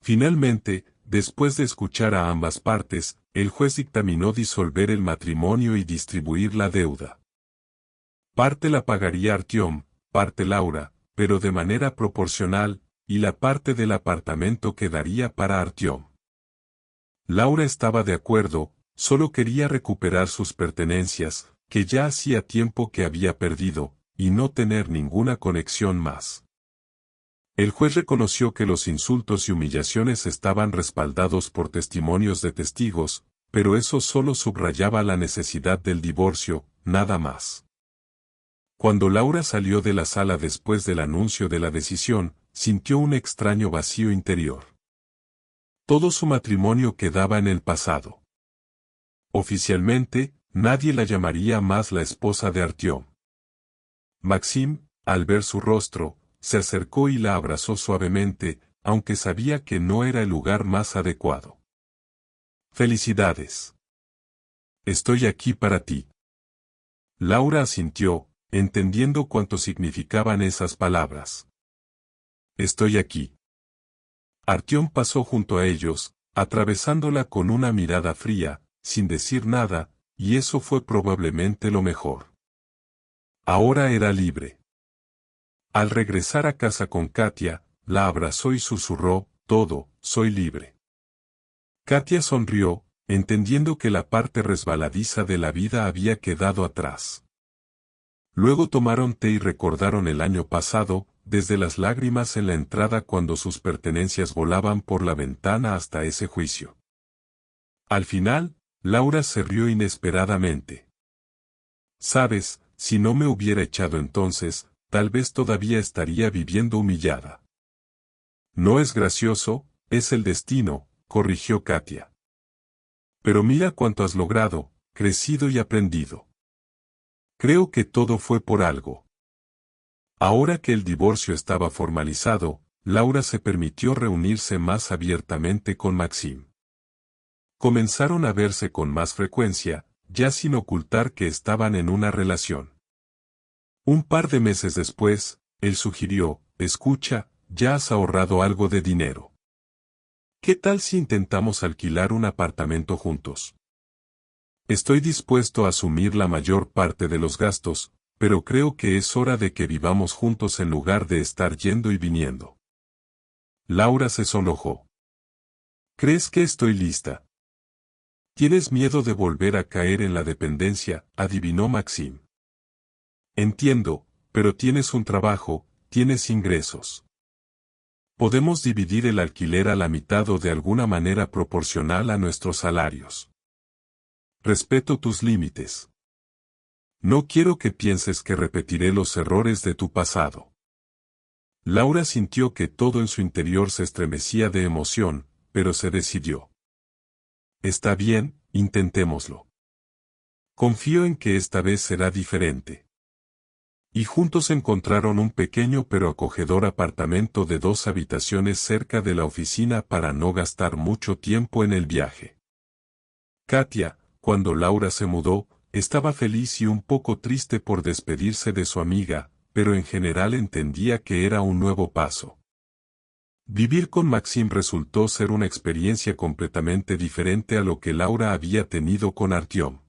Speaker 1: Finalmente, después de escuchar a ambas partes, el juez dictaminó disolver el matrimonio y distribuir la deuda. Parte la pagaría Artyom, parte Laura, pero de manera proporcional, y la parte del apartamento quedaría para Artyom. Laura estaba de acuerdo, solo quería recuperar sus pertenencias, que ya hacía tiempo que había perdido, y no tener ninguna conexión más. El juez reconoció que los insultos y humillaciones estaban respaldados por testimonios de testigos, pero eso solo subrayaba la necesidad del divorcio, nada más. Cuando Laura salió de la sala después del anuncio de la decisión, sintió un extraño vacío interior. Todo su matrimonio quedaba en el pasado. Oficialmente, nadie la llamaría más la esposa de Artyom. Maxim, al ver su rostro, se acercó y la abrazó suavemente, aunque sabía que no era el lugar más adecuado. «Felicidades. Estoy aquí para ti». Laura asintió, entendiendo cuánto significaban esas palabras. «Estoy aquí». Artyom pasó junto a ellos, atravesándola con una mirada fría, sin decir nada, y eso fue probablemente lo mejor. Ahora era libre. Al regresar a casa con Katia, la abrazó y susurró, «Todo, soy libre». Katia sonrió, entendiendo que la parte resbaladiza de la vida había quedado atrás. Luego tomaron té y recordaron el año pasado, desde las lágrimas en la entrada cuando sus pertenencias volaban por la ventana hasta ese juicio. Al final, Laura se rió inesperadamente. «Sabes, si no me hubiera echado entonces, tal vez todavía estaría viviendo humillada». «No es gracioso, es el destino», corrigió Katia. «Pero mira cuánto has logrado, crecido y aprendido. Creo que todo fue por algo». Ahora que el divorcio estaba formalizado, Laura se permitió reunirse más abiertamente con Maxim. Comenzaron a verse con más frecuencia, ya sin ocultar que estaban en una relación. Un par de meses después, él sugirió, «Escucha, ya has ahorrado algo de dinero. ¿Qué tal si intentamos alquilar un apartamento juntos? Estoy dispuesto a asumir la mayor parte de los gastos, pero creo que es hora de que vivamos juntos en lugar de estar yendo y viniendo». Laura se sonrojó. «¿Crees que estoy lista? ¿Tienes miedo de volver a caer en la dependencia?», adivinó Maxim. «Entiendo, pero tienes un trabajo, tienes ingresos. Podemos dividir el alquiler a la mitad o de alguna manera proporcional a nuestros salarios. Respeto tus límites. No quiero que pienses que repetiré los errores de tu pasado». Laura sintió que todo en su interior se estremecía de emoción, pero se decidió. «Está bien, intentémoslo. Confío en que esta vez será diferente». Y juntos encontraron un pequeño pero acogedor apartamento de 2 habitaciones cerca de la oficina para no gastar mucho tiempo en el viaje. Katia, cuando Laura se mudó, estaba feliz y un poco triste por despedirse de su amiga, pero en general entendía que era un nuevo paso. Vivir con Maxim resultó ser una experiencia completamente diferente a lo que Laura había tenido con Artyom.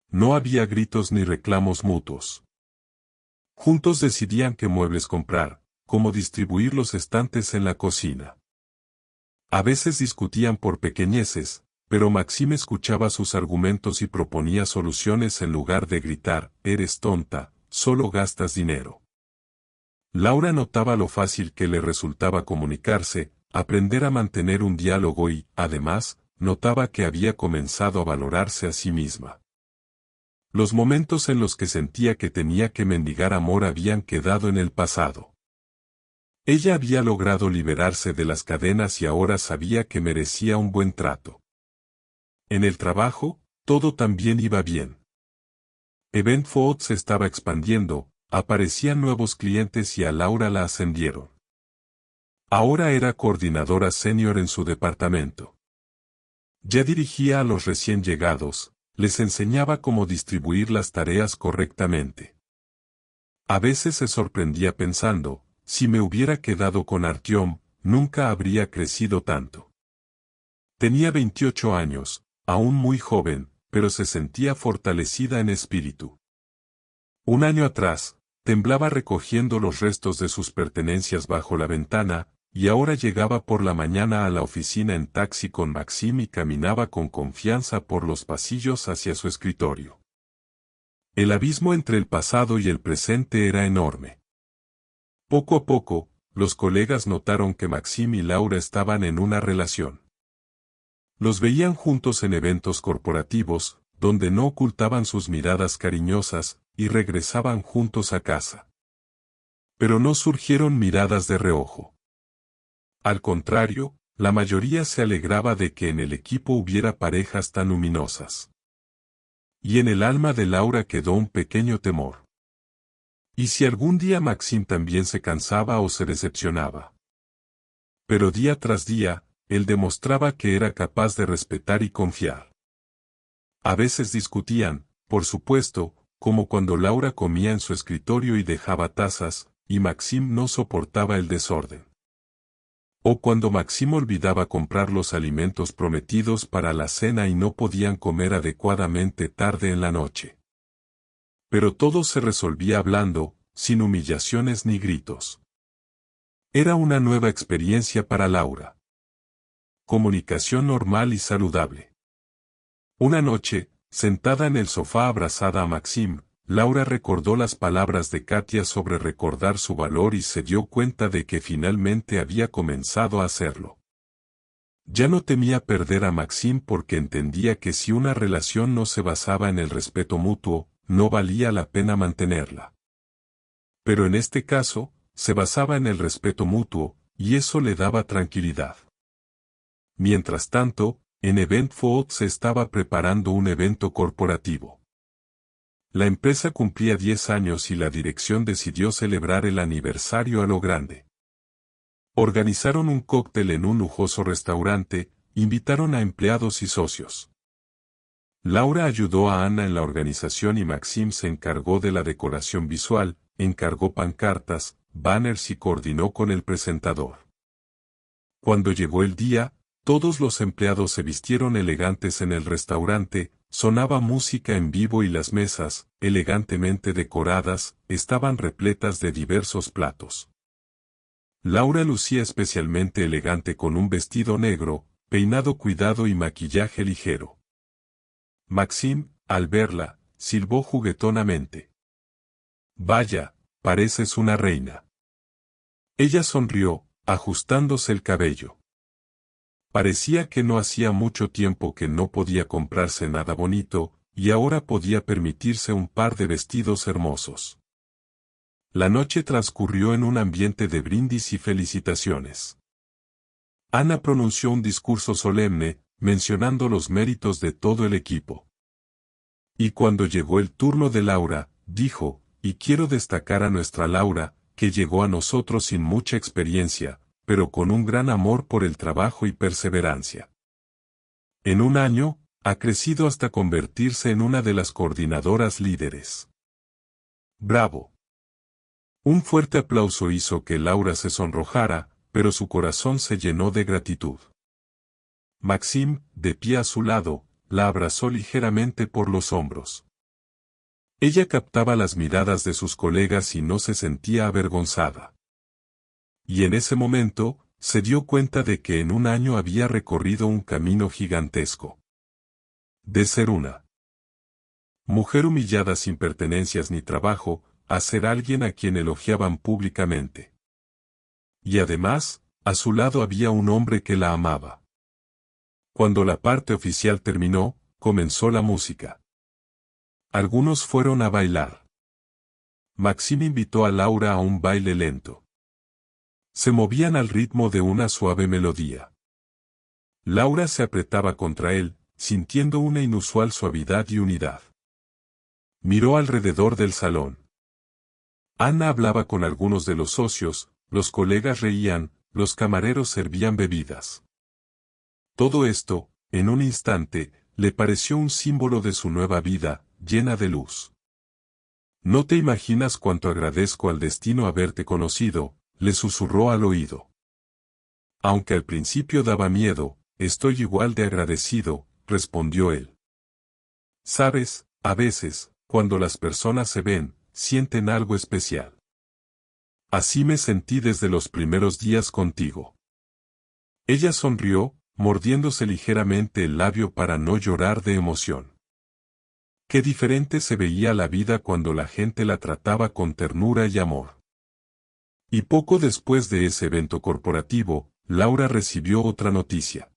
Speaker 1: No había gritos ni reclamos mutuos. Juntos decidían qué muebles comprar, cómo distribuir los estantes en la cocina. A veces discutían por pequeñeces, pero Maxim escuchaba sus argumentos y proponía soluciones en lugar de gritar, «Eres tonta, solo gastas dinero». Laura notaba lo fácil que le resultaba comunicarse, aprender a mantener un diálogo y, además, notaba que había comenzado a valorarse a sí misma. Los momentos en los que sentía que tenía que mendigar amor habían quedado en el pasado. Ella había logrado liberarse de las cadenas y ahora sabía que merecía un buen trato. En el trabajo, todo también iba bien. Event Food se estaba expandiendo, aparecían nuevos clientes y a Laura la ascendieron. Ahora era coordinadora senior en su departamento. Ya dirigía a los recién llegados, les enseñaba cómo distribuir las tareas correctamente. A veces se sorprendía pensando, si me hubiera quedado con Artyom, nunca habría crecido tanto. Tenía 28 años, aún muy joven, pero se sentía fortalecida en espíritu. Un año atrás, temblaba recogiendo los restos de sus pertenencias bajo la ventana, y ahora llegaba por la mañana a la oficina en taxi con Maxim y caminaba con confianza por los pasillos hacia su escritorio. El abismo entre el pasado y el presente era enorme. Poco a poco, los colegas notaron que Maxim y Laura estaban en una relación. Los veían juntos en eventos corporativos, donde no ocultaban sus miradas cariñosas, y regresaban juntos a casa. Pero no surgieron miradas de reojo. Al contrario, la mayoría se alegraba de que en el equipo hubiera parejas tan luminosas. Y en el alma de Laura quedó un pequeño temor. ¿Y si algún día Maxim también se cansaba o se decepcionaba? Pero día tras día, él demostraba que era capaz de respetar y confiar. A veces discutían, por supuesto, como cuando Laura comía en su escritorio y dejaba tazas, y Maxim no soportaba el desorden. O cuando Maxim olvidaba comprar los alimentos prometidos para la cena y no podían comer adecuadamente tarde en la noche. Pero todo se resolvía hablando, sin humillaciones ni gritos. Era una nueva experiencia para Laura. Comunicación normal y saludable. Una noche, sentada en el sofá abrazada a Maxim, Laura recordó las palabras de Katia sobre recordar su valor y se dio cuenta de que finalmente había comenzado a hacerlo. Ya no temía perder a Maxim porque entendía que si una relación no se basaba en el respeto mutuo, no valía la pena mantenerla. Pero en este caso, se basaba en el respeto mutuo, y eso le daba tranquilidad. Mientras tanto, en Eventfood se estaba preparando un evento corporativo. La empresa cumplía 10 años y la dirección decidió celebrar el aniversario a lo grande. Organizaron un cóctel en un lujoso restaurante, invitaron a empleados y socios. Laura ayudó a Ana en la organización y Maxim se encargó de la decoración visual, encargó pancartas, banners y coordinó con el presentador. Cuando llegó el día, todos los empleados se vistieron elegantes en el restaurante, sonaba música en vivo y las mesas, elegantemente decoradas, estaban repletas de diversos platos. Laura lucía especialmente elegante con un vestido negro, peinado cuidado y maquillaje ligero. Maxim, al verla, silbó juguetonamente. «Vaya, pareces una reina». Ella sonrió, ajustándose el cabello. Parecía que no hacía mucho tiempo que no podía comprarse nada bonito, y ahora podía permitirse un par de vestidos hermosos. La noche transcurrió en un ambiente de brindis y felicitaciones. Ana pronunció un discurso solemne, mencionando los méritos de todo el equipo. Y cuando llegó el turno de Laura, dijo, y quiero destacar a nuestra Laura, que llegó a nosotros sin mucha experiencia, pero con un gran amor por el trabajo y perseverancia. En un año, ha crecido hasta convertirse en una de las coordinadoras líderes. ¡Bravo! Un fuerte aplauso hizo que Laura se sonrojara, pero su corazón se llenó de gratitud. Maxim, de pie a su lado, la abrazó ligeramente por los hombros. Ella captaba las miradas de sus colegas y no se sentía avergonzada. Y en ese momento, se dio cuenta de que en un año había recorrido un camino gigantesco. De ser una mujer humillada sin pertenencias ni trabajo, a ser alguien a quien elogiaban públicamente. Y además, a su lado había un hombre que la amaba. Cuando la parte oficial terminó, comenzó la música. Algunos fueron a bailar. Maxim invitó a Laura a un baile lento. Se movían al ritmo de una suave melodía. Laura se apretaba contra él, sintiendo una inusual suavidad y unidad. Miró alrededor del salón. Ana hablaba con algunos de los socios, los colegas reían, los camareros servían bebidas. Todo esto, en un instante, le pareció un símbolo de su nueva vida, llena de luz. No te imaginas cuánto agradezco al destino haberte conocido, le susurró al oído. Aunque al principio daba miedo, estoy igual de agradecido, respondió él. Sabes, a veces, cuando las personas se ven, sienten algo especial. Así me sentí desde los primeros días contigo. Ella sonrió, mordiéndose ligeramente el labio para no llorar de emoción. Qué diferente se veía la vida cuando la gente la trataba con ternura y amor. Y poco después de ese evento corporativo, Laura recibió otra noticia.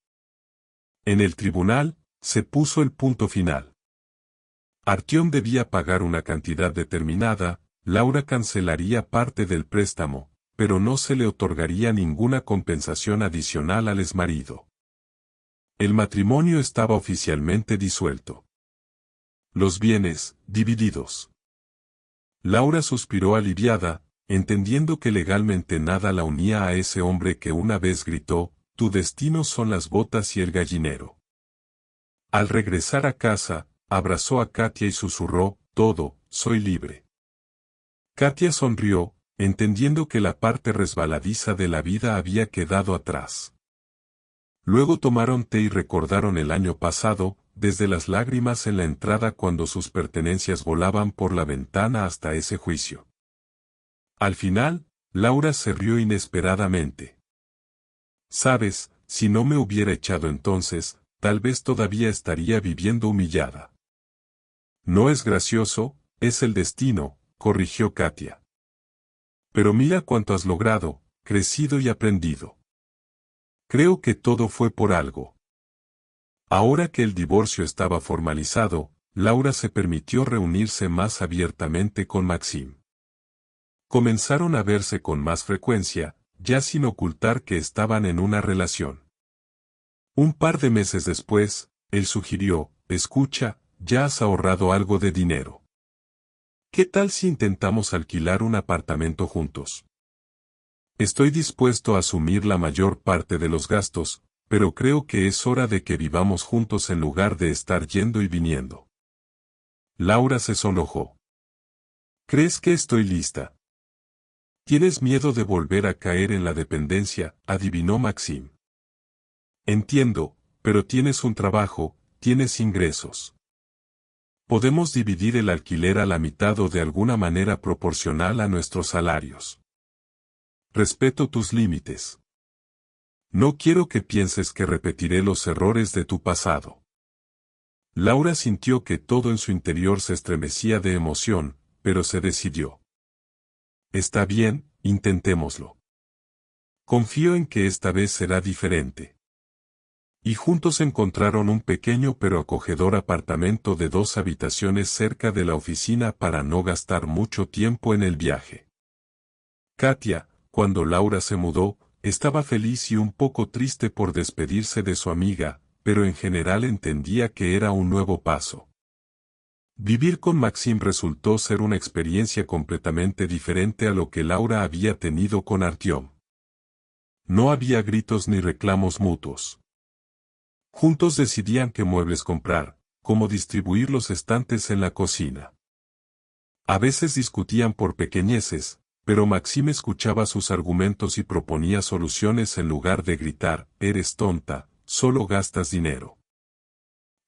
Speaker 1: En el tribunal, se puso el punto final. Artyom debía pagar una cantidad determinada, Laura cancelaría parte del préstamo, pero no se le otorgaría ninguna compensación adicional al exmarido. El matrimonio estaba oficialmente disuelto. Los bienes, divididos. Laura suspiró aliviada, entendiendo que legalmente nada la unía a ese hombre que una vez gritó, «Tu destino son las botas y el gallinero». Al regresar a casa, abrazó a Katia y susurró, «Todo, soy libre». Katia sonrió, entendiendo que la parte resbaladiza de la vida había quedado atrás. Luego tomaron té y recordaron el año pasado, desde las lágrimas en la entrada cuando sus pertenencias volaban por la ventana hasta ese juicio. Al final, Laura se rió inesperadamente. «Sabes, si no me hubiera echado entonces, tal vez todavía estaría viviendo humillada». «No es gracioso, es el destino», corrigió Katia. «Pero mira cuánto has logrado, crecido y aprendido. Creo que todo fue por algo». Ahora que el divorcio estaba formalizado, Laura se permitió reunirse más abiertamente con Maxim. Comenzaron a verse con más frecuencia, ya sin ocultar que estaban en una relación. Un par de meses después, él sugirió, «Escucha, ya has ahorrado algo de dinero. ¿Qué tal si intentamos alquilar un apartamento juntos? Estoy dispuesto a asumir la mayor parte de los gastos, pero creo que es hora de que vivamos juntos en lugar de estar yendo y viniendo». Laura se sonrojó. «¿Crees que estoy lista? ¿Tienes miedo de volver a caer en la dependencia?», adivinó Maxim. «Entiendo, pero tienes un trabajo, tienes ingresos. Podemos dividir el alquiler a la mitad o de alguna manera proporcional a nuestros salarios. Respeto tus límites. No quiero que pienses que repetiré los errores de tu pasado». Laura sintió que todo en su interior se estremecía de emoción, pero se decidió. «Está bien, intentémoslo. Confío en que esta vez será diferente». Y juntos encontraron un pequeño pero acogedor apartamento de 2 habitaciones cerca de la oficina para no gastar mucho tiempo en el viaje. Katia, cuando Laura se mudó, estaba feliz y un poco triste por despedirse de su amiga, pero en general entendía que era un nuevo paso. Vivir con Maxim resultó ser una experiencia completamente diferente a lo que Laura había tenido con Artyom. No había gritos ni reclamos mutuos. Juntos decidían qué muebles comprar, cómo distribuir los estantes en la cocina. A veces discutían por pequeñeces, pero Maxim escuchaba sus argumentos y proponía soluciones en lugar de gritar, «Eres tonta, solo gastas dinero».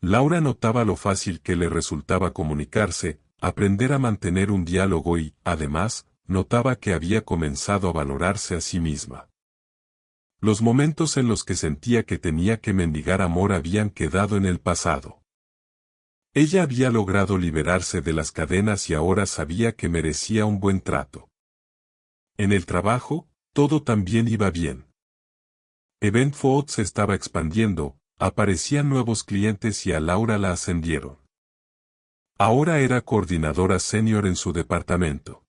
Speaker 1: Laura notaba lo fácil que le resultaba comunicarse, aprender a mantener un diálogo y, además, notaba que había comenzado a valorarse a sí misma. Los momentos en los que sentía que tenía que mendigar amor habían quedado en el pasado. Ella había logrado liberarse de las cadenas y ahora sabía que merecía un buen trato. En el trabajo, todo también iba bien. Event Food se estaba expandiendo, aparecían nuevos clientes y a Laura la ascendieron. Ahora era coordinadora senior en su departamento.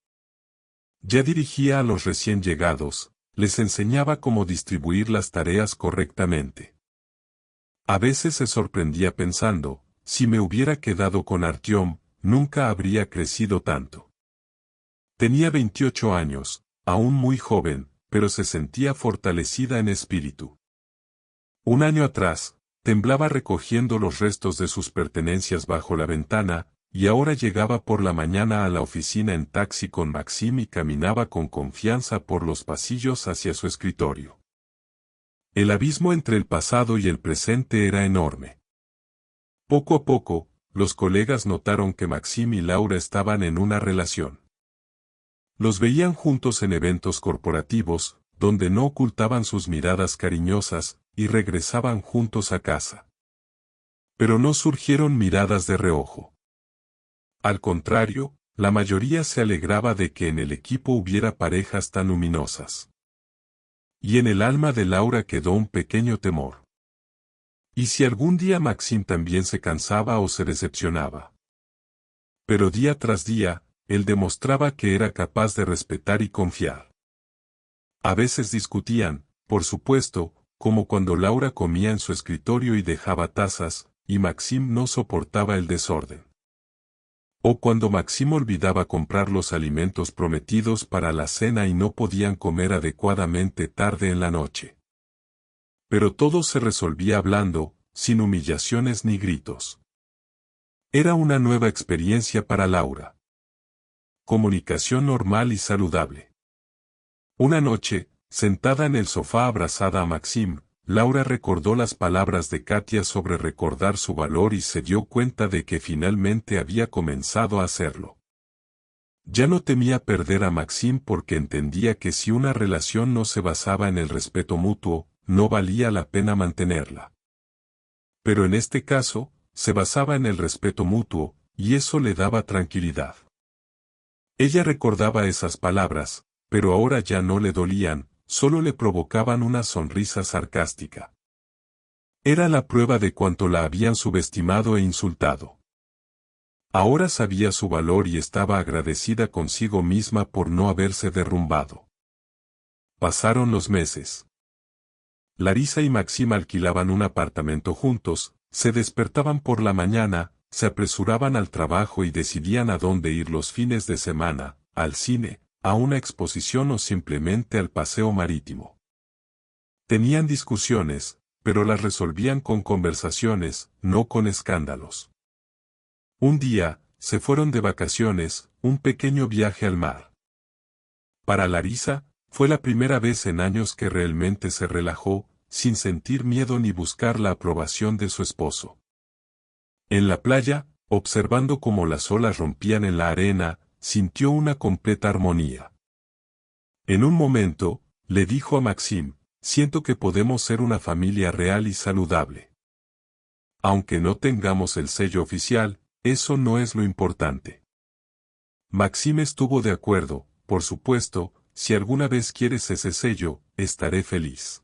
Speaker 1: Ya dirigía a los recién llegados, les enseñaba cómo distribuir las tareas correctamente. A veces se sorprendía pensando, si me hubiera quedado con Artyom, nunca habría crecido tanto. Tenía 28 años, aún muy joven, pero se sentía fortalecida en espíritu. Un año atrás, temblaba recogiendo los restos de sus pertenencias bajo la ventana, y ahora llegaba por la mañana a la oficina en taxi con Maxim y caminaba con confianza por los pasillos hacia su escritorio. El abismo entre el pasado y el presente era enorme. Poco a poco, los colegas notaron que Maxim y Laura estaban en una relación. Los veían juntos en eventos corporativos, donde no ocultaban sus miradas cariñosas, y regresaban juntos a casa. Pero no surgieron miradas de reojo. Al contrario, la mayoría se alegraba de que en el equipo hubiera parejas tan luminosas. Y en el alma de Laura quedó un pequeño temor. ¿Y si algún día Maxim también se cansaba o se decepcionaba? Pero día tras día, él demostraba que era capaz de respetar y confiar. A veces discutían, por supuesto, como cuando Laura comía en su escritorio y dejaba tazas, y Maxim no soportaba el desorden. O cuando Maxim olvidaba comprar los alimentos prometidos para la cena y no podían comer adecuadamente tarde en la noche. Pero todo se resolvía hablando, sin humillaciones ni gritos. Era una nueva experiencia para Laura. Comunicación normal y saludable. Una noche, sentada en el sofá abrazada a Maxim, Laura recordó las palabras de Katia sobre recordar su valor y se dio cuenta de que finalmente había comenzado a hacerlo. Ya no temía perder a Maxim porque entendía que si una relación no se basaba en el respeto mutuo, no valía la pena mantenerla. Pero en este caso, se basaba en el respeto mutuo, y eso le daba tranquilidad. Ella recordaba esas palabras, pero ahora ya no le dolían, solo le provocaban una sonrisa sarcástica. Era la prueba de cuánto la habían subestimado e insultado. Ahora sabía su valor y estaba agradecida consigo misma por no haberse derrumbado. Pasaron los meses. Larisa y Maxim alquilaban un apartamento juntos, se despertaban por la mañana, se apresuraban al trabajo y decidían a dónde ir los fines de semana, al cine, a una exposición o simplemente al paseo marítimo. Tenían discusiones, pero las resolvían con conversaciones, no con escándalos. Un día, se fueron de vacaciones, un pequeño viaje al mar. Para Larisa, fue la primera vez en años que realmente se relajó, sin sentir miedo ni buscar la aprobación de su esposo. En la playa, observando cómo las olas rompían en la arena, sintió una completa armonía. En un momento, le dijo a Maxim, siento que podemos ser una familia real y saludable. Aunque no tengamos el sello oficial, eso no es lo importante. Maxim estuvo de acuerdo, por supuesto, si alguna vez quieres ese sello, estaré feliz.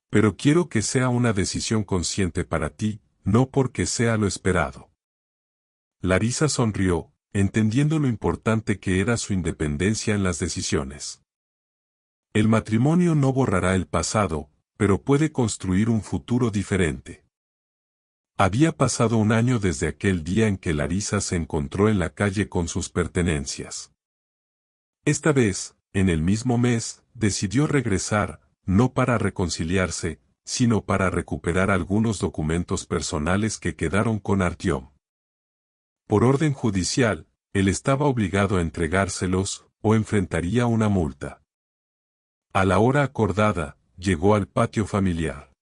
Speaker 1: Pero quiero que sea una decisión consciente para ti, no porque sea lo esperado. Larisa sonrió, entendiendo lo importante que era su independencia en las decisiones. El matrimonio no borrará el pasado, pero puede construir un futuro diferente. Había pasado un año desde aquel día en que Larisa se encontró en la calle con sus pertenencias. Esta vez, en el mismo mes, decidió regresar, no para reconciliarse, sino para recuperar algunos documentos personales que quedaron con Artyom. Por orden judicial, él estaba obligado a entregárselos, o enfrentaría una multa. A la hora acordada, llegó al patio familiar.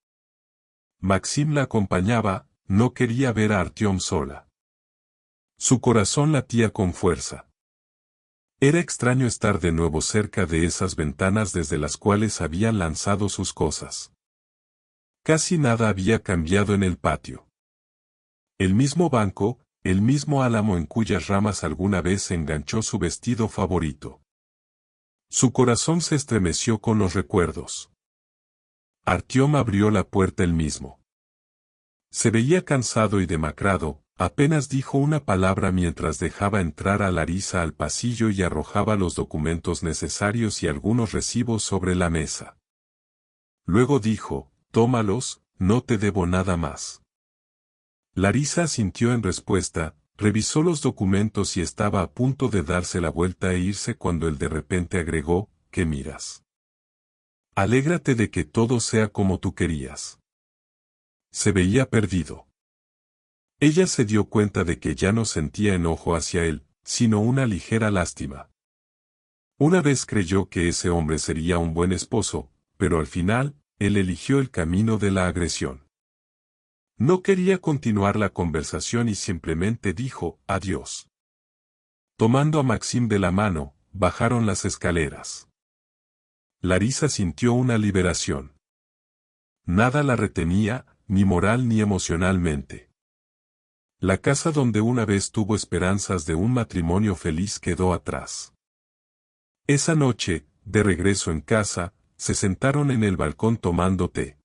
Speaker 1: Maxim la acompañaba, no quería ver a Artyom sola. Su corazón latía con fuerza. Era extraño estar de nuevo cerca de esas ventanas desde las cuales habían lanzado sus cosas. Casi nada había cambiado en el patio. El mismo banco, el mismo álamo en cuyas ramas alguna vez se enganchó su vestido favorito. Su corazón se estremeció con los recuerdos. Artyom abrió la puerta él mismo. Se veía cansado y demacrado, apenas dijo una palabra mientras dejaba entrar a Larisa al pasillo y arrojaba los documentos necesarios y algunos recibos sobre la mesa. Luego dijo, tómalos, no te debo nada más. Larisa asintió en respuesta, revisó los documentos y estaba a punto de darse la vuelta e irse cuando él de repente agregó, ¿qué miras? Alégrate de que todo sea como tú querías. Se veía perdido. Ella se dio cuenta de que ya no sentía enojo hacia él, sino una ligera lástima. Una vez creyó que ese hombre sería un buen esposo, pero al final, él eligió el camino de la agresión. No quería continuar la conversación y simplemente dijo, adiós. Tomando a Maxim de la mano, bajaron las escaleras. Larisa sintió una liberación. Nada la retenía, ni moral ni emocionalmente. La casa donde una vez tuvo esperanzas de un matrimonio feliz quedó atrás. Esa noche, de regreso en casa, se sentaron en el balcón tomando té.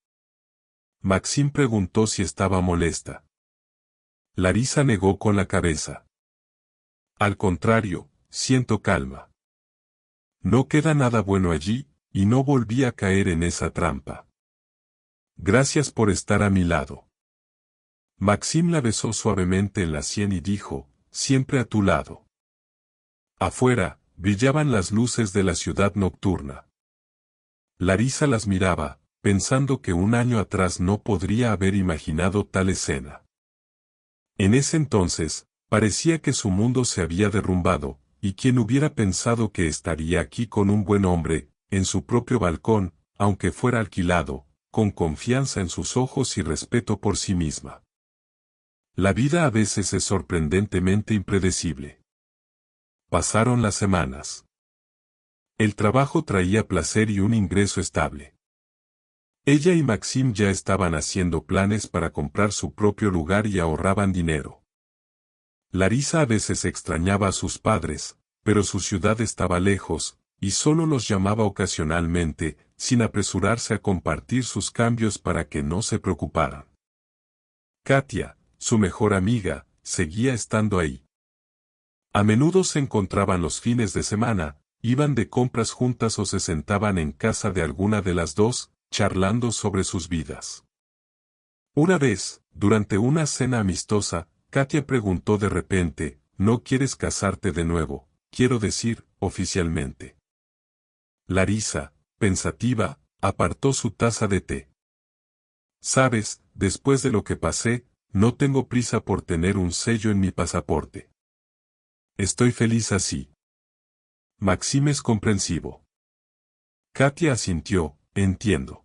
Speaker 1: Maxim preguntó si estaba molesta. Larisa negó con la cabeza. Al contrario, siento calma. No queda nada bueno allí, y no volví a caer en esa trampa. Gracias por estar a mi lado. Maxim la besó suavemente en la sien y dijo, siempre a tu lado. Afuera, brillaban las luces de la ciudad nocturna. Larisa las miraba, pensando que un año atrás no podría haber imaginado tal escena. En ese entonces, parecía que su mundo se había derrumbado, y quien hubiera pensado que estaría aquí con un buen hombre, en su propio balcón, aunque fuera alquilado, con confianza en sus ojos y respeto por sí misma. La vida a veces es sorprendentemente impredecible. Pasaron las semanas. El trabajo traía placer y un ingreso estable. Ella y Maxim ya estaban haciendo planes para comprar su propio lugar y ahorraban dinero. Larisa a veces extrañaba a sus padres, pero su ciudad estaba lejos, y solo los llamaba ocasionalmente, sin apresurarse a compartir sus cambios para que no se preocuparan. Katia, su mejor amiga, seguía estando ahí. A menudo se encontraban los fines de semana, iban de compras juntas o se sentaban en casa de alguna de las dos, charlando sobre sus vidas. Una vez, durante una cena amistosa, Katia preguntó de repente, ¿no quieres casarte de nuevo? Quiero decir, oficialmente. Larisa, pensativa, apartó su taza de té. Sabes, después de lo que pasé, no tengo prisa por tener un sello en mi pasaporte. Estoy feliz así. Maxim es comprensivo. Katia asintió, entiendo.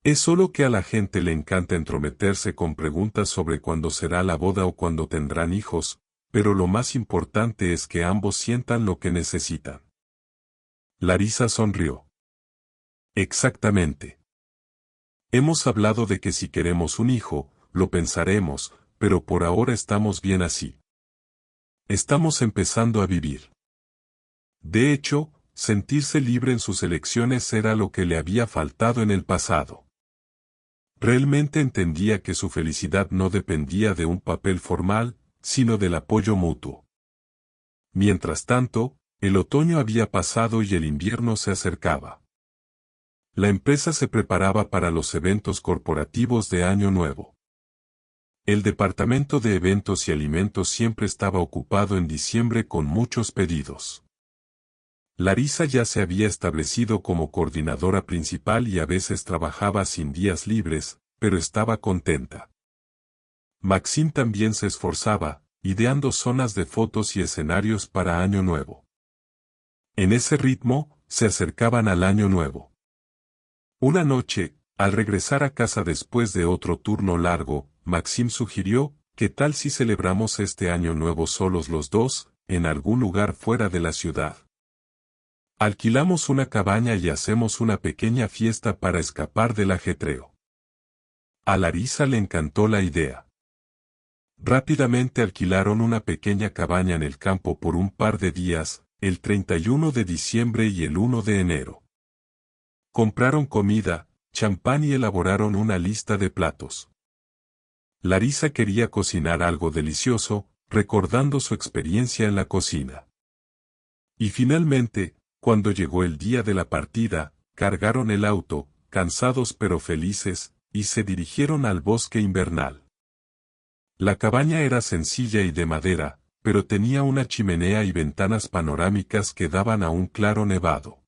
Speaker 1: Es solo que a la gente le encanta entrometerse con preguntas sobre cuándo será la boda o cuándo tendrán hijos, pero lo más importante es que ambos sientan lo que necesitan. Larisa sonrió. Exactamente. Hemos hablado de que si queremos un hijo, lo pensaremos, pero por ahora estamos bien así. Estamos empezando a vivir. De hecho, sentirse libre en sus elecciones era lo que le había faltado en el pasado. Realmente entendía que su felicidad no dependía de un papel formal, sino del apoyo mutuo. Mientras tanto, el otoño había pasado y el invierno se acercaba. La empresa se preparaba para los eventos corporativos de Año Nuevo. El departamento de eventos y alimentos siempre estaba ocupado en diciembre con muchos pedidos. Larisa ya se había establecido como coordinadora principal y a veces trabajaba sin días libres, pero estaba contenta. Maxim también se esforzaba, ideando zonas de fotos y escenarios para Año Nuevo. En ese ritmo, se acercaban al Año Nuevo. Una noche, al regresar a casa después de otro turno largo, Maxim sugirió, ¿qué tal si celebramos este Año Nuevo solos los dos, en algún lugar fuera de la ciudad? Alquilamos una cabaña y hacemos una pequeña fiesta para escapar del ajetreo. A Larisa le encantó la idea. Rápidamente alquilaron una pequeña cabaña en el campo por un par de días, el 31 de diciembre y el 1 de enero. Compraron comida, champán y elaboraron una lista de platos. Larisa quería cocinar algo delicioso, recordando su experiencia en la cocina. Y finalmente, cuando llegó el día de la partida, cargaron el auto, cansados pero felices, y se dirigieron al bosque invernal. La cabaña era sencilla y de madera, pero tenía una chimenea y ventanas panorámicas que daban a un claro nevado.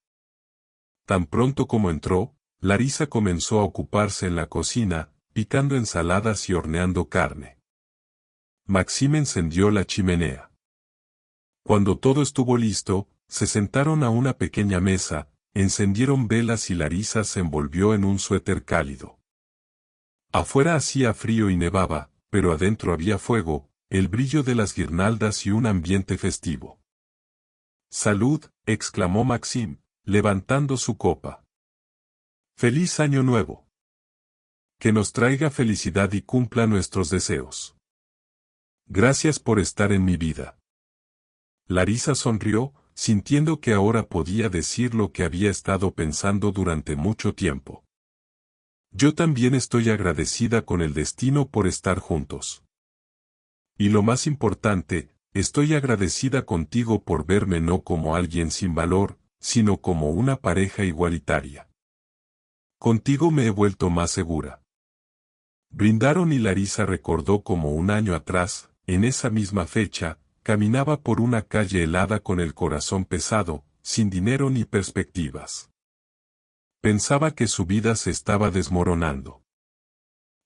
Speaker 1: Tan pronto como entró, Larisa comenzó a ocuparse en la cocina, picando ensaladas y horneando carne. Maxim encendió la chimenea. Cuando todo estuvo listo, se sentaron a una pequeña mesa, encendieron velas y Larisa se envolvió en un suéter cálido. Afuera hacía frío y nevaba, pero adentro había fuego, el brillo de las guirnaldas y un ambiente festivo. «¡Salud!», exclamó Maxim, levantando su copa. «¡Feliz Año Nuevo! Que nos traiga felicidad y cumpla nuestros deseos». Gracias por estar en mi vida. Larisa sonrió, sintiendo que ahora podía decir lo que había estado pensando durante mucho tiempo. Yo también estoy agradecida con el destino por estar juntos. Y lo más importante, estoy agradecida contigo por verme no como alguien sin valor, sino como una pareja igualitaria. Contigo me he vuelto más segura. Brindaron y Larisa recordó como un año atrás, en esa misma fecha, caminaba por una calle helada con el corazón pesado, sin dinero ni perspectivas. Pensaba que su vida se estaba desmoronando.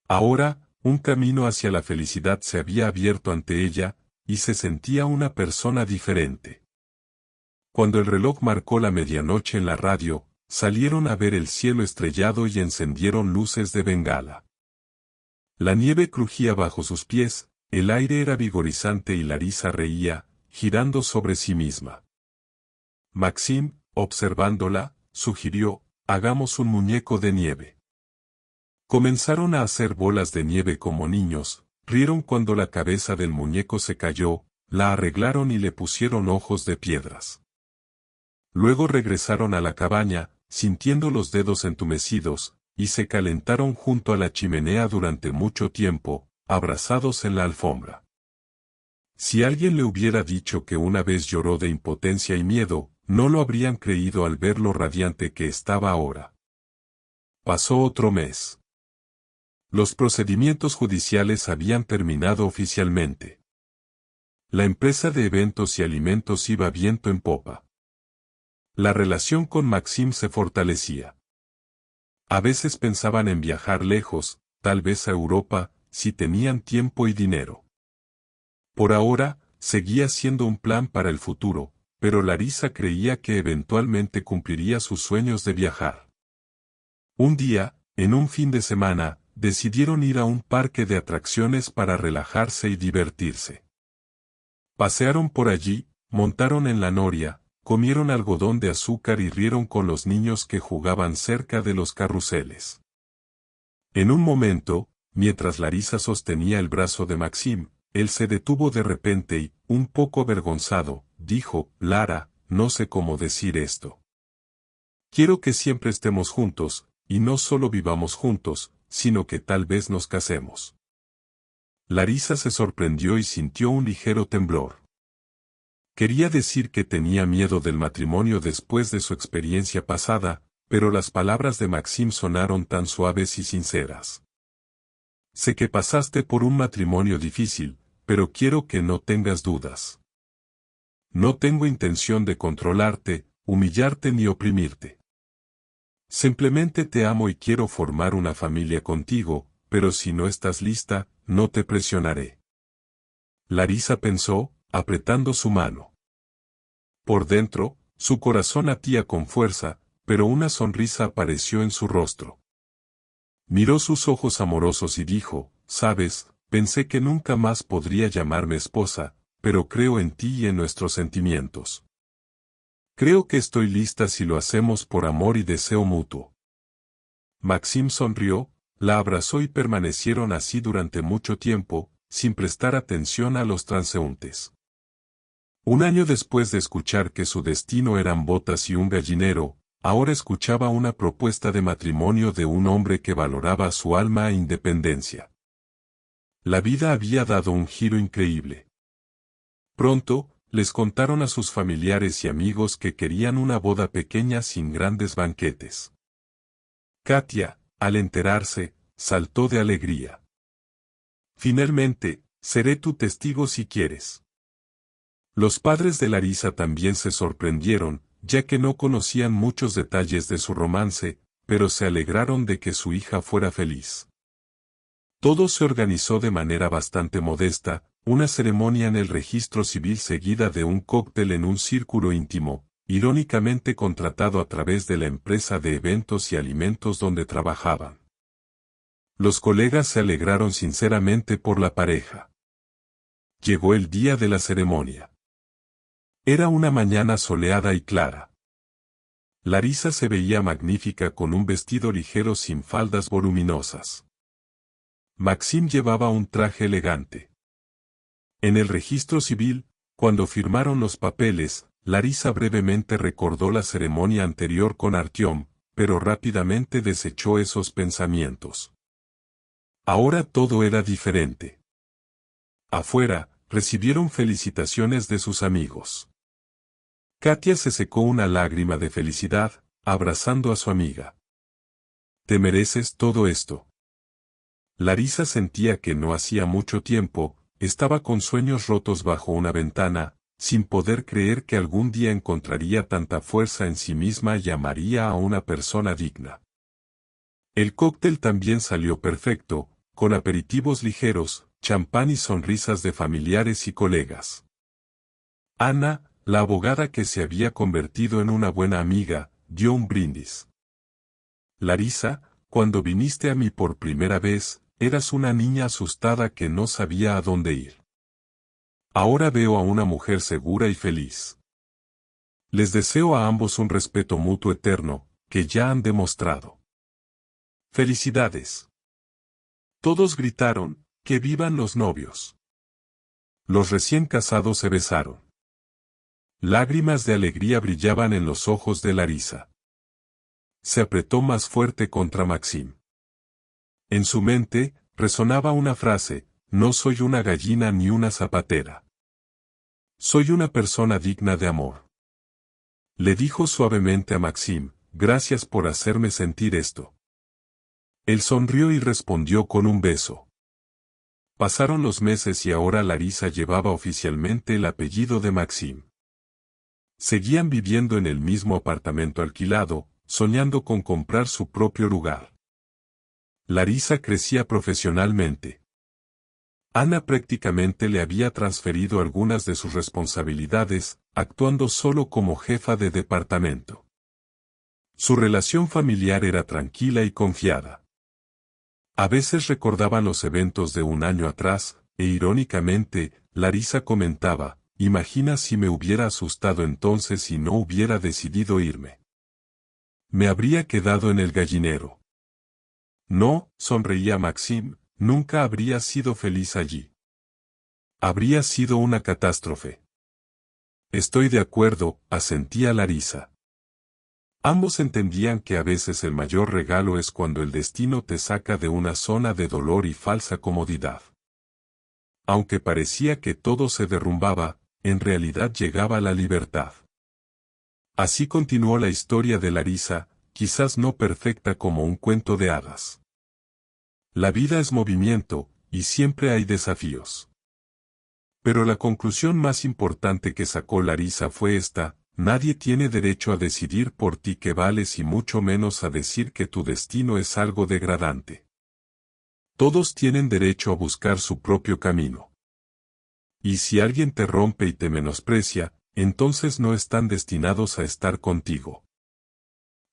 Speaker 1: Ahora, un camino hacia la felicidad se había abierto ante ella, y se sentía una persona diferente. Cuando el reloj marcó la medianoche en la radio, salieron a ver el cielo estrellado y encendieron luces de bengala. La nieve crujía bajo sus pies, el aire era vigorizante y Larisa reía, girando sobre sí misma. Maxim, observándola, sugirió, hagamos un muñeco de nieve. Comenzaron a hacer bolas de nieve como niños, rieron cuando la cabeza del muñeco se cayó, la arreglaron y le pusieron ojos de piedras. Luego regresaron a la cabaña, sintiendo los dedos entumecidos, y se calentaron junto a la chimenea durante mucho tiempo, abrazados en la alfombra. Si alguien le hubiera dicho que una vez lloró de impotencia y miedo, no lo habrían creído al ver lo radiante que estaba ahora. Pasó otro mes. Los procedimientos judiciales habían terminado oficialmente. La empresa de eventos y alimentos iba viento en popa. La relación con Maxim se fortalecía. A veces pensaban en viajar lejos, tal vez a Europa, si tenían tiempo y dinero. Por ahora, seguía siendo un plan para el futuro, pero Larisa creía que eventualmente cumpliría sus sueños de viajar. Un día, en un fin de semana, decidieron ir a un parque de atracciones para relajarse y divertirse. Pasearon por allí, montaron en la noria, comieron algodón de azúcar y rieron con los niños que jugaban cerca de los carruseles. En un momento, mientras Larisa sostenía el brazo de Maxim, él se detuvo de repente y, un poco avergonzado, dijo, Lara, no sé cómo decir esto. Quiero que siempre estemos juntos, y no solo vivamos juntos, sino que tal vez nos casemos. Larisa se sorprendió y sintió un ligero temblor. Quería decir que tenía miedo del matrimonio después de su experiencia pasada, pero las palabras de Maxim sonaron tan suaves y sinceras. Sé que pasaste por un matrimonio difícil, pero quiero que no tengas dudas. No tengo intención de controlarte, humillarte ni oprimirte. Simplemente te amo y quiero formar una familia contigo, pero si no estás lista, no te presionaré. Larisa pensó, apretando su mano. Por dentro, su corazón latía con fuerza, pero una sonrisa apareció en su rostro. Miró sus ojos amorosos y dijo, sabes, pensé que nunca más podría llamarme esposa, pero creo en ti y en nuestros sentimientos. Creo que estoy lista si lo hacemos por amor y deseo mutuo. Maxim sonrió, la abrazó y permanecieron así durante mucho tiempo, sin prestar atención a los transeúntes. Un año después de escuchar que su destino eran botas y un gallinero, ahora escuchaba una propuesta de matrimonio de un hombre que valoraba su alma e independencia. La vida había dado un giro increíble. Pronto, les contaron a sus familiares y amigos que querían una boda pequeña sin grandes banquetes. Katia, al enterarse, saltó de alegría. Finalmente, seré tu testigo si quieres. Los padres de Larisa también se sorprendieron, ya que no conocían muchos detalles de su romance, pero se alegraron de que su hija fuera feliz. Todo se organizó de manera bastante modesta, una ceremonia en el registro civil seguida de un cóctel en un círculo íntimo, irónicamente contratado a través de la empresa de eventos y alimentos donde trabajaban. Los colegas se alegraron sinceramente por la pareja. Llegó el día de la ceremonia. Era una mañana soleada y clara. Larisa se veía magnífica con un vestido ligero sin faldas voluminosas. Maxim llevaba un traje elegante. En el registro civil, cuando firmaron los papeles, Larisa brevemente recordó la ceremonia anterior con Artyom, pero rápidamente desechó esos pensamientos. Ahora todo era diferente. Afuera, recibieron felicitaciones de sus amigos. Katia se secó una lágrima de felicidad, abrazando a su amiga. «Te mereces todo esto». Larisa sentía que no hacía mucho tiempo, estaba con sueños rotos bajo una ventana, sin poder creer que algún día encontraría tanta fuerza en sí misma y amaría a una persona digna. El cóctel también salió perfecto, con aperitivos ligeros, champán y sonrisas de familiares y colegas. Ana, la abogada que se había convertido en una buena amiga, dio un brindis. «Larisa, cuando viniste a mí por primera vez, eras una niña asustada que no sabía a dónde ir. Ahora veo a una mujer segura y feliz. Les deseo a ambos un respeto mutuo eterno, que ya han demostrado. ¡Felicidades!». Todos gritaron, «¡Que vivan los novios!». Los recién casados se besaron. Lágrimas de alegría brillaban en los ojos de Larisa. Se apretó más fuerte contra Maxim. En su mente, resonaba una frase: «No soy una gallina ni una zapatera. Soy una persona digna de amor». Le dijo suavemente a Maxim: «Gracias por hacerme sentir esto». Él sonrió y respondió con un beso. Pasaron los meses y ahora Larisa llevaba oficialmente el apellido de Maxim. Seguían viviendo en el mismo apartamento alquilado, soñando con comprar su propio lugar. Larisa crecía profesionalmente. Ana prácticamente le había transferido algunas de sus responsabilidades, actuando solo como jefa de departamento. Su relación familiar era tranquila y confiada. A veces recordaban los eventos de un año atrás, e irónicamente, Larisa comentaba: «Imagina si me hubiera asustado entonces y no hubiera decidido irme. Me habría quedado en el gallinero». «No», sonreía Maxim, «nunca habría sido feliz allí. Habría sido una catástrofe». «Estoy de acuerdo», asentía Larisa. Ambos entendían que a veces el mayor regalo es cuando el destino te saca de una zona de dolor y falsa comodidad. Aunque parecía que todo se derrumbaba, en realidad llegaba la libertad. Así continuó la historia de Larisa, quizás no perfecta como un cuento de hadas. La vida es movimiento, y siempre hay desafíos. Pero la conclusión más importante que sacó Larisa fue esta: nadie tiene derecho a decidir por ti qué vales y mucho menos a decir que tu destino es algo degradante. Todos tienen derecho a buscar su propio camino. Y si alguien te rompe y te menosprecia, entonces no están destinados a estar contigo.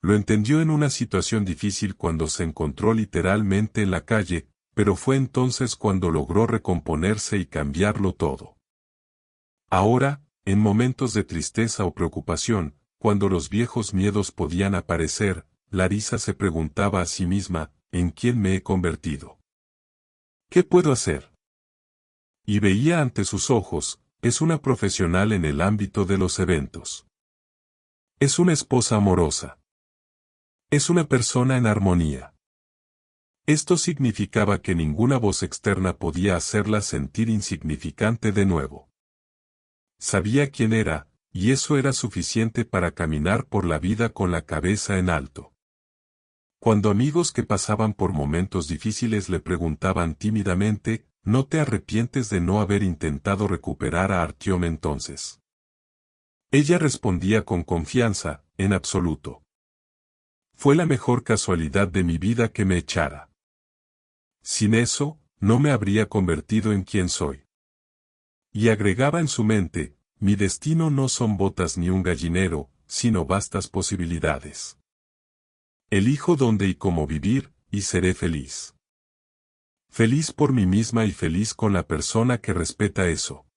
Speaker 1: Lo entendió en una situación difícil cuando se encontró literalmente en la calle, pero fue entonces cuando logró recomponerse y cambiarlo todo. Ahora, en momentos de tristeza o preocupación, cuando los viejos miedos podían aparecer, Larisa se preguntaba a sí misma: ¿en quién me he convertido? ¿Qué puedo hacer? Y veía ante sus ojos: es una profesional en el ámbito de los eventos. Es una esposa amorosa. Es una persona en armonía. Esto significaba que ninguna voz externa podía hacerla sentir insignificante de nuevo. Sabía quién era, y eso era suficiente para caminar por la vida con la cabeza en alto. Cuando amigos que pasaban por momentos difíciles le preguntaban tímidamente: ¿no te arrepientes de no haber intentado recuperar a Artyom entonces? Ella respondía con confianza: en absoluto. Fue la mejor casualidad de mi vida que me echara. Sin eso, no me habría convertido en quien soy. Y agregaba en su mente: mi destino no son botas ni un gallinero, sino vastas posibilidades. Elijo dónde y cómo vivir, y seré feliz. Feliz por mí misma y feliz con la persona que respeta eso.